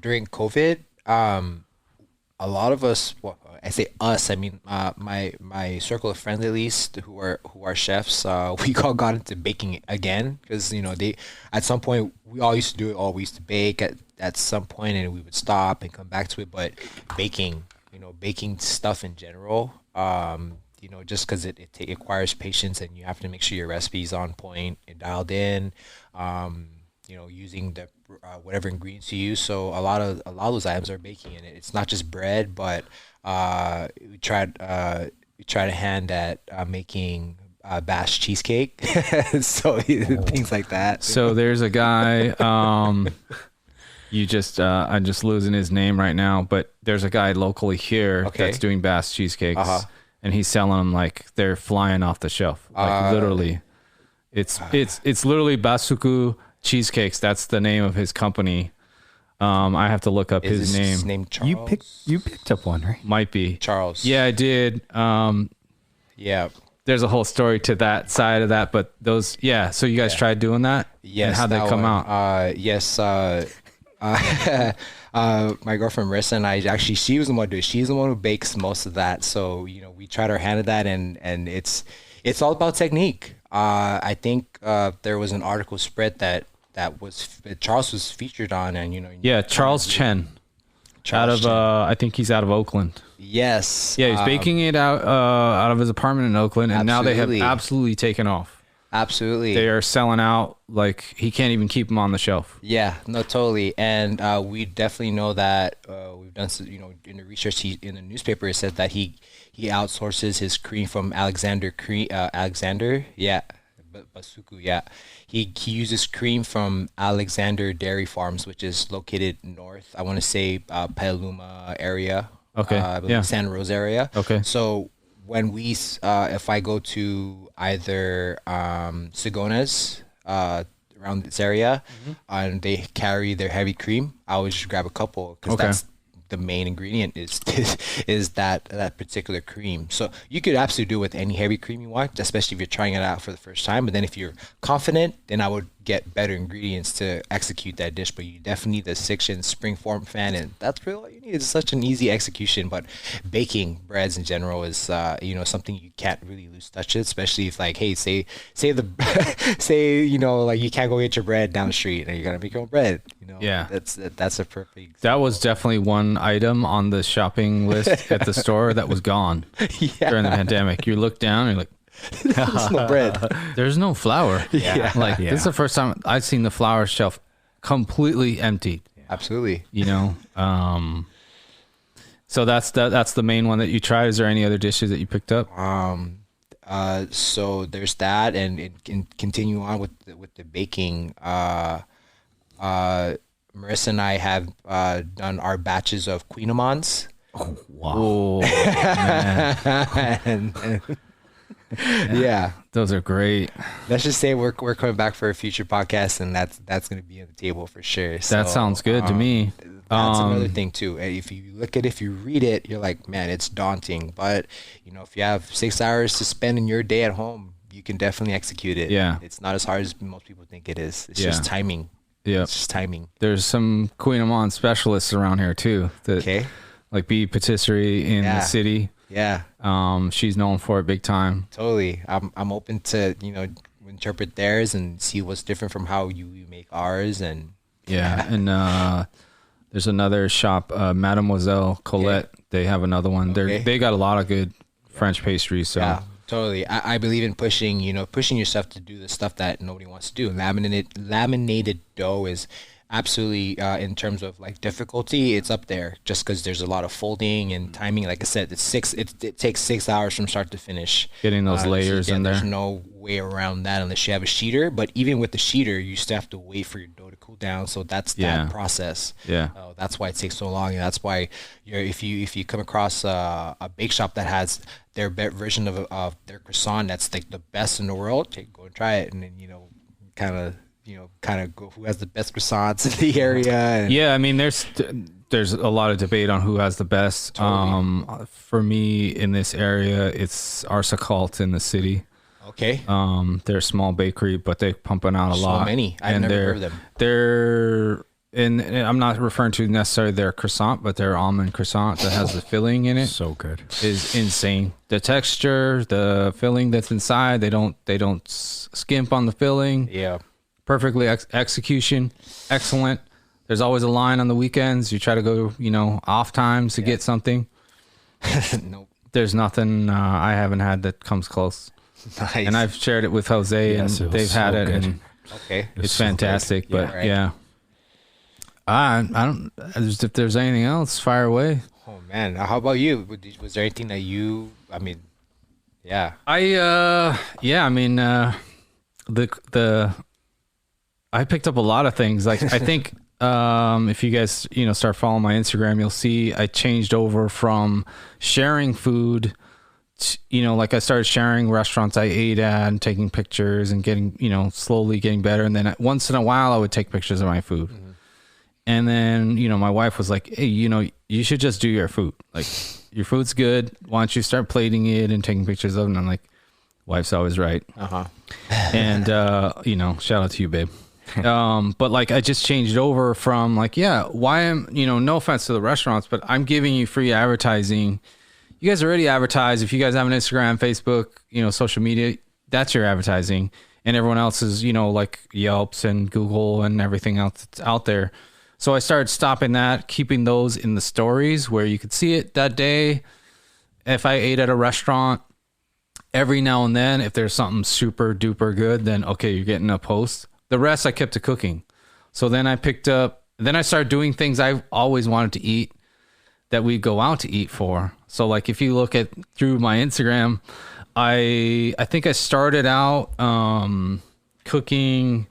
during COVID, a lot of us, well, I say us, I mean, my circle of friends, at least, who are chefs, we all got into baking again, because at some point we all used to do it. We used to bake at some point, and we would stop and come back to it. But baking stuff in general, just because it requires patience, and you have to make sure your recipe's on point and dialed in. Using the whatever ingredients you use. So a lot of those items are baking in it. It's not just bread, but we tried a hand at making bash cheesecake. So things like that. So there's a guy, I'm just losing his name right now, but there's a guy locally here that's doing bash cheesecakes, and he's selling them like they're flying off the shelf. Like literally. It's literally Basuku Cheesecakes. That's the name of his company. I have to look up his name. His name Charles? You picked up one, right? Might be Charles. Yeah, I did. Yeah. There's a whole story to that side of that, but those. Yeah. So you guys tried doing that? Yes. And how'd they come out? Yes. My girlfriend Marissa and I, actually, she was the one she's the one who bakes most of that. So we tried our hand at that, and it's all about technique. I think there was an article spread that Charles was featured on, and Charles Chen, out of I think he's out of Oakland. Yes. Yeah, he's baking it out of his apartment in Oakland, and now they have absolutely. absolutely taken off. Absolutely. They are selling out, like he can't even keep them on the shelf. Yeah, no, totally. And we definitely know that we've done, in the research, in the newspaper, it said that he outsources his cream from Alexander, Basuku, yeah. He uses cream from Alexander Dairy Farms, which is located north, I want to say Petaluma area. Okay, Santa Rosa area. Okay. So when if I go to either Sagonas, around this area, and they carry their heavy cream, I always just grab a couple, because that's the main ingredient is that particular cream. So you could absolutely do it with any heavy cream you want, especially if you're trying it out for the first time. But then if you're confident, then I would get better ingredients to execute that dish. But you definitely need the 6-inch springform fan, and that's really all you need. It's such an easy execution. But baking breads in general is something you can't really lose touch with, especially if, like, hey, say like you can't go get your bread down the street and you're gonna make your own bread. Yeah, that's a perfect example. That was definitely one item on the shopping list at the store that was gone during the pandemic. You look down and you're like, there's no bread. There's no flour. Yeah. This is the first time I've seen the flour shelf completely emptied. Absolutely. So that's the main one that you tried. Is there any other dishes that you picked up? So there's that, and it can continue on with the baking. Marissa and I have done our batches of Queenamons. Oh, wow. Oh, man. Yeah, those are great. Let's just say we're coming back for a future podcast, and that's going to be on the table for sure. So, that sounds good to me. That's another thing too. If you read it, you're like, man, it's daunting. But if you have 6 hours to spend in your day at home, you can definitely execute it. Yeah. It's not as hard as most people think it is. It's Yeah. just timing. Yeah. It's just timing. There's some Queen Amman specialists around here too. That, Okay. like Bee Patisserie in the city. Yeah. She's known for it big time. Totally. I'm open to, interpret theirs and see what's different from how you make ours. And Yeah. And there's another shop, Mademoiselle Colette. Okay. They have another one. They got a lot of good French pastries. So yeah, totally. I believe in pushing yourself to do the stuff that nobody wants to do. Laminated dough is absolutely, in terms of like difficulty, it's up there just because there's a lot of folding and timing. Like I said, it takes 6 hours from start to finish. Getting those layers in there. There's no way around that unless you have a sheeter. But even with the sheeter, you still have to wait for your dough to cool down. So that's that process. Yeah. That's why it takes so long, and that's why if you come across a bake shop that has their version of their croissant that's like the best in the world, go and try it, and then kind of go who has the best croissants in the area. And yeah, I mean, there's a lot of debate on who has the best. Totally. For me in this area, it's Arsacult in the city. Okay. They're a small bakery, but they're pumping out a lot. So many. I've never heard of them. They're and I'm not referring to necessarily their croissant, but their almond croissant that has the filling in it. So good. Is insane. The texture, the filling that's inside, they don't skimp on the filling. Yeah. Perfectly execution, excellent. There's always a line on the weekends. You try to go, off times to get something. Nope. There's nothing I haven't had that comes close. Nice. And I've shared it with Jose, Yes, and it was they've had so it, good. and Okay. it's so fantastic. good. But Yeah, right. I don't. If there's anything else, fire away. Oh man, how about you? Was there anything that you? I mean, yeah. I picked up a lot of things. Like I think if you guys start following my Instagram, you'll see I changed over from sharing food like I started sharing restaurants I ate at and taking pictures and getting slowly getting better, and then once in a while I would take pictures of my food. Mm-hmm. And then my wife was like, hey, you should just do your food. Like, your food's good, why don't you start plating it and taking pictures of it? And I'm like, wife's always right. And shout out to you, babe. But like I just changed over from like, why am no offense to the restaurants, but I'm giving you free advertising. You guys already advertise. If you guys have an Instagram, Facebook, social media, that's your advertising. And everyone else is, like Yelps and Google and everything else that's out there. So I started stopping that, keeping those in the stories where you could see it that day. If I ate at a restaurant, every now and then, if there's something super duper good, then okay, you're getting a post. The rest I kept to cooking. So then I started doing things I've always wanted to eat that we go out to eat for. So like if you look at through my Instagram, I think I started out cooking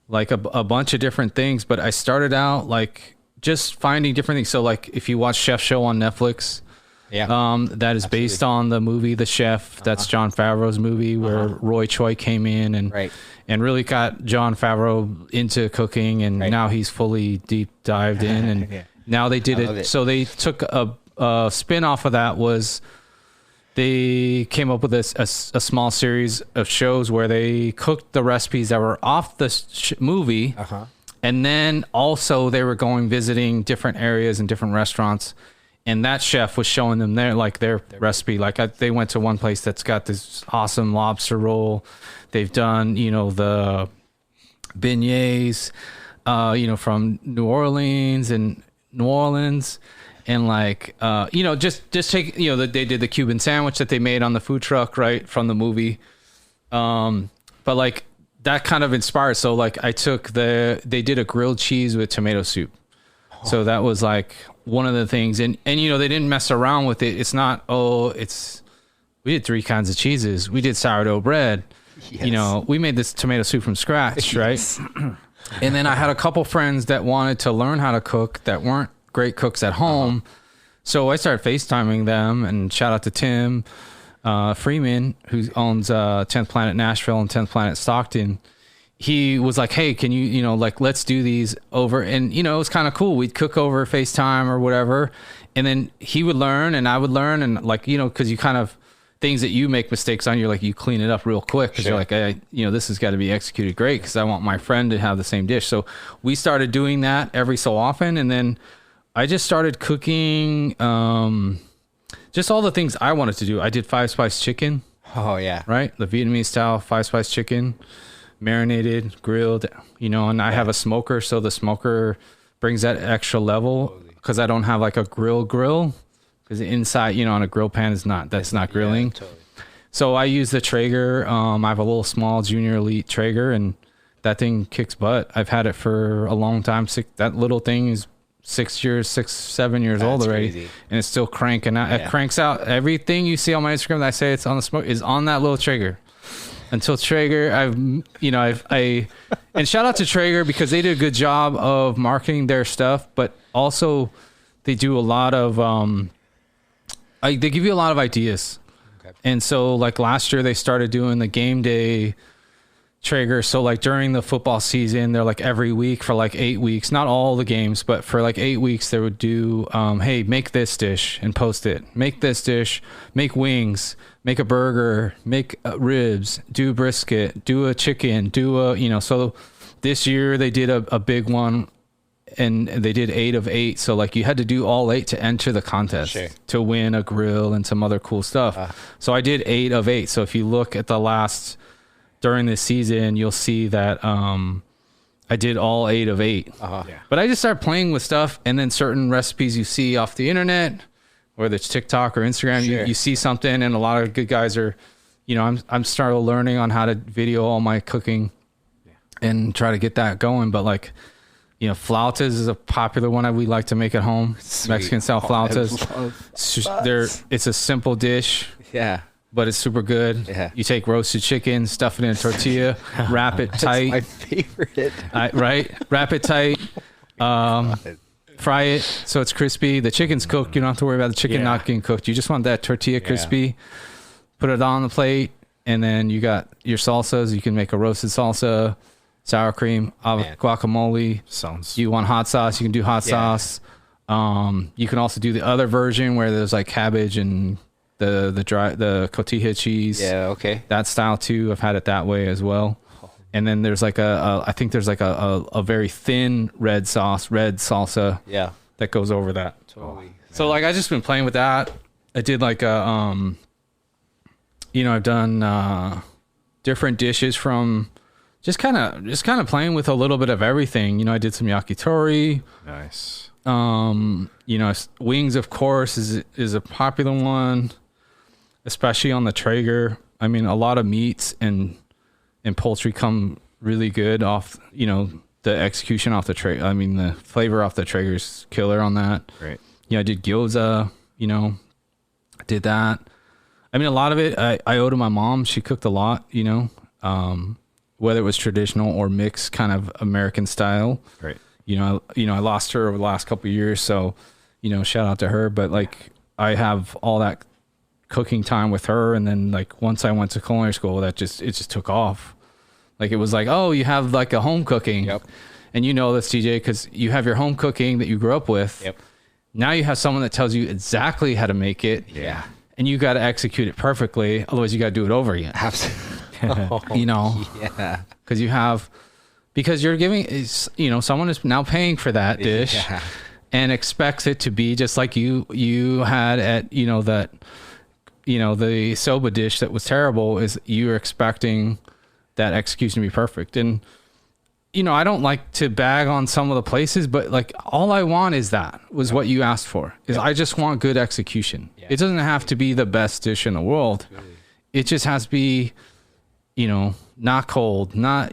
like a bunch of different things, but I started out like just finding different things. So like if you watch Chef Show on Netflix, that is based on the movie The Chef. That's Jon Favreau's movie where Roy Choi came in and really got Jon Favreau into cooking, and now he's fully deep dived in. And now they did it. So they took a spin off of that was they came up with a small series of shows where they cooked the recipes that were off the movie. And then also they were going visiting different areas and different restaurants. And that chef was showing them their recipe. Like they went to one place that's got this awesome lobster roll. They've done, the beignets, from New Orleans. And like, just take, they did the Cuban sandwich that they made on the food truck, right, from the movie. But like that kind of inspired. So like they did a grilled cheese with tomato soup. So that was like one of the things. And they didn't mess around with it. It's not, we did 3 kinds of cheeses. We did sourdough bread. Yes. We made this tomato soup from scratch, right? And then I had a couple friends that wanted to learn how to cook that weren't great cooks at home. So I started FaceTiming them, and shout out to Tim Freeman, who owns 10th Planet Nashville and 10th Planet Stockton. He was like, hey, can you, let's do these over. And, it was kind of cool. We'd cook over FaceTime or whatever. And then he would learn and I would learn. And like, cause you kind of, things that you make mistakes on, you're like, you clean it up real quick because you're like, this has got to be executed great because I want my friend to have the same dish. So we started doing that every so often. And then I just started cooking just all the things I wanted to do. I did 5-spice chicken. Oh, yeah. Right? The Vietnamese style 5-spice chicken, marinated, grilled, and I have a smoker. So the smoker brings that extra level because I don't have like a grill. Because the inside, on a grill pan that's not grilling. Yeah, totally. So I use the Traeger. I have a little small Junior Elite Traeger, and that thing kicks butt. I've had it for a long time. That little thing is 7 years old already, crazy. And it's still cranking out. Yeah. It cranks out everything you see on my Instagram that I say it's on the smoke is on that little Traeger. Until Traeger, and shout out to Traeger because they did a good job of marketing their stuff, but also they do a lot of they give you a lot of ideas. Okay. And so like last year they started doing the game day Traeger. So like during the football season, they're like every week for like 8 weeks, not all the games, but for like 8 weeks they would do, hey, make this dish and post it. Make this dish, make wings, make a burger, make ribs, do brisket, do a chicken, so this year they did a big one. And they did 8 of 8. So like you had to do all 8 to enter the contest to win a grill and some other cool stuff. So I did 8 of 8. So if you look at during this season, you'll see that I did all 8 of 8. Yeah. But I just started playing with stuff, and then certain recipes you see off the internet, whether it's TikTok or Instagram, you see something, and a lot of good guys are, I'm started learning on how to video all my cooking and try to get that going. But like, flautas is a popular one we like to make at home. Sweet. Mexican style flautas. It's a simple dish. Yeah. But it's super good. Yeah. You take roasted chicken, stuff it in a tortilla, wrap it tight. My favorite. Right? Wrap it tight. Fry it so it's crispy. The chicken's cooked. You don't have to worry about the chicken not getting cooked. You just want that tortilla crispy. Put it on the plate, and then you got your salsas. You can make a roasted salsa, sour cream, guacamole. You want hot sauce, you can do hot sauce. You can also do the other version where there's like cabbage and the cotija cheese. Yeah, okay. That style too. I've had it that way as well. And then there's like I think there's like a very thin red salsa. Yeah. That goes over that. Totally. So like I just been playing with that. I did like I've done different dishes from just kind of playing with a little bit of everything. I did some yakitori. Nice. Wings, of course, is a popular one, especially on the Traeger. I mean, a lot of meats and poultry come really good off, the execution off the Traeger. I mean, the flavor off the Traeger's killer on that. Great. I did gyoza, did that. I mean, a lot of it I owe to my mom. She cooked a lot, whether it was traditional or mixed kind of American style. Right. I lost her over the last couple of years. So, shout out to her. But like, I have all that cooking time with her. And then like, once I went to culinary school, it just took off. Like, it was like, oh, you have like a home cooking. Yep. And this, TJ, because you have your home cooking that you grew up with. Yep. Now you have someone that tells you exactly how to make it. Yeah. And you got to execute it perfectly. Otherwise, you got to do it over again. Absolutely. Yeah. Because you're giving, someone is now paying for that dish and expects it to be just like you had at, the soba dish that was terrible is you're expecting that execution to be perfect. And, I don't like to bag on some of the places, but like all I want was what you asked for is I just want good execution. Yeah. It doesn't have to be the best dish in the world. Really. It just has to be, not cold, not,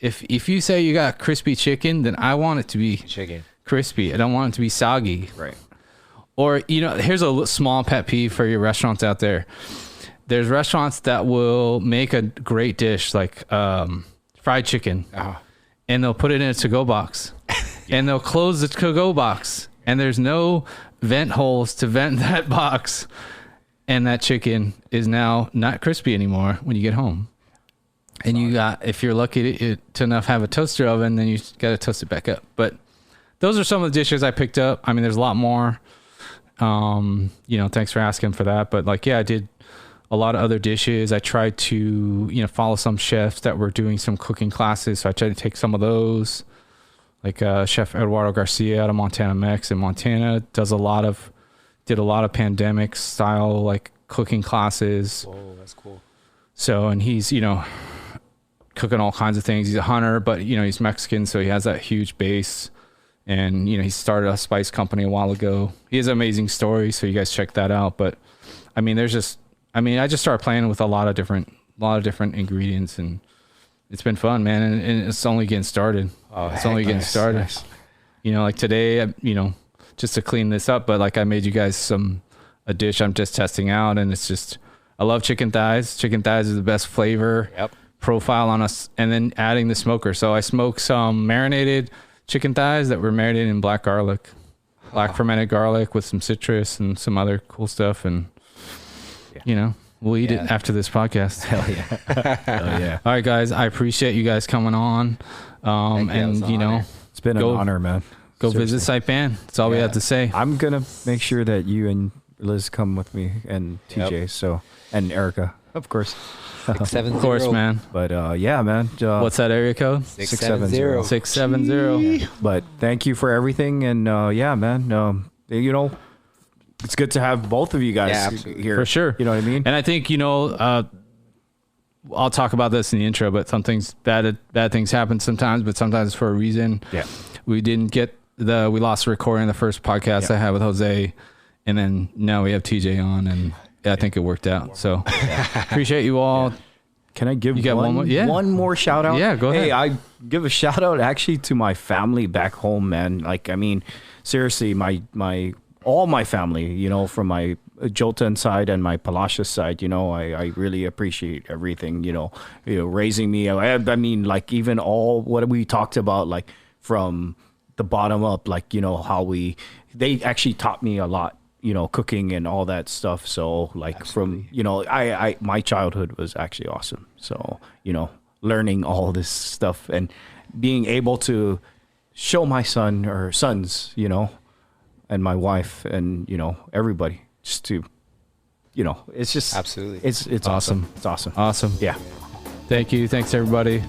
if you say you got crispy chicken, then I want it to be crispy. I don't want it to be soggy. Right. Or, here's a small pet peeve for your restaurants out there. There's restaurants that will make a great dish like fried chicken, and they'll put it in a to-go box, and they'll close the to-go box, and there's no vent holes to vent that box, and that chicken is now not crispy anymore when you get home. And you got, if you're lucky to enough have a toaster oven, then you got to toast it back up. But those are some of the dishes I picked up. I mean, there's a lot more. Thanks for asking for that. But like, yeah, I did a lot of other dishes. I tried to, follow some chefs that were doing some cooking classes. So I tried to take some of those. Like Chef Eduardo Garcia out of Montana Mex in Montana did a lot of pandemic style like cooking classes. Whoa, that's cool. So, and he's, cooking all kinds of things. He's a hunter, but he's Mexican, so he has that huge base. And he started a spice company a while ago. He has an amazing story, so you guys check that out. But I mean, I just started playing with a lot of different ingredients, and it's been fun, man. And it's only getting started. Oh, it's only getting started. Nice. Like today, just to clean this up, but like I made you guys a dish I'm just testing out, and it's just, I love chicken thighs. Chicken thighs is the best flavor profile on us, and then adding the smoker. So I smoked some marinated chicken thighs that were marinated in black fermented garlic with some citrus and some other cool stuff, and we'll eat it after this podcast. Hell yeah. Hell yeah. All right, guys, I appreciate you guys coming on. It's been an honor, man. Go Seriously. visit Saipan. That's all we have to say. I'm gonna make sure that you and Liz come with me, and TJ, so, and Erica, of course. 670. Of course, man. But yeah, man. What's that area code? 670. 670. But thank you for everything, and yeah, man. It's good to have both of you guys here. For sure. You know what I mean? And I think, I'll talk about this in the intro, but some things, bad things happen sometimes, but sometimes for a reason. Yeah. We didn't get we lost the recording of the first podcast I had with Jose, and then now we have TJ on, and I think it worked out. So appreciate you all. Can I give one more? Yeah. one more shout out? Yeah, go ahead. Hey, I give a shout out actually to my family back home, man. Like, I mean, seriously, all my family, from my Jolton side and my Palacios side, I really appreciate everything, raising me. I mean, like, even all what we talked about, like from the bottom up, like, how they actually taught me a lot, cooking and all that stuff. So like Absolutely. From, my childhood was actually awesome. So, learning all this stuff and being able to show my sons, and my wife and, everybody just to, it's just Absolutely. It's awesome. It's awesome. Awesome. Yeah. Thank you. Thanks everybody.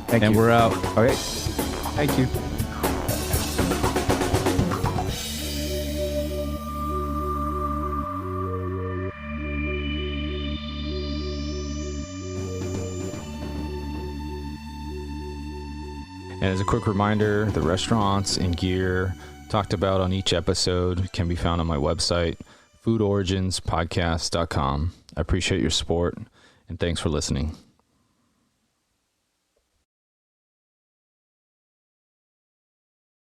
Thank you. And we're out. All right. Thank you. And as a quick reminder, the restaurants and gear talked about on each episode can be found on my website, foodoriginspodcast.com. I appreciate your support, and thanks for listening.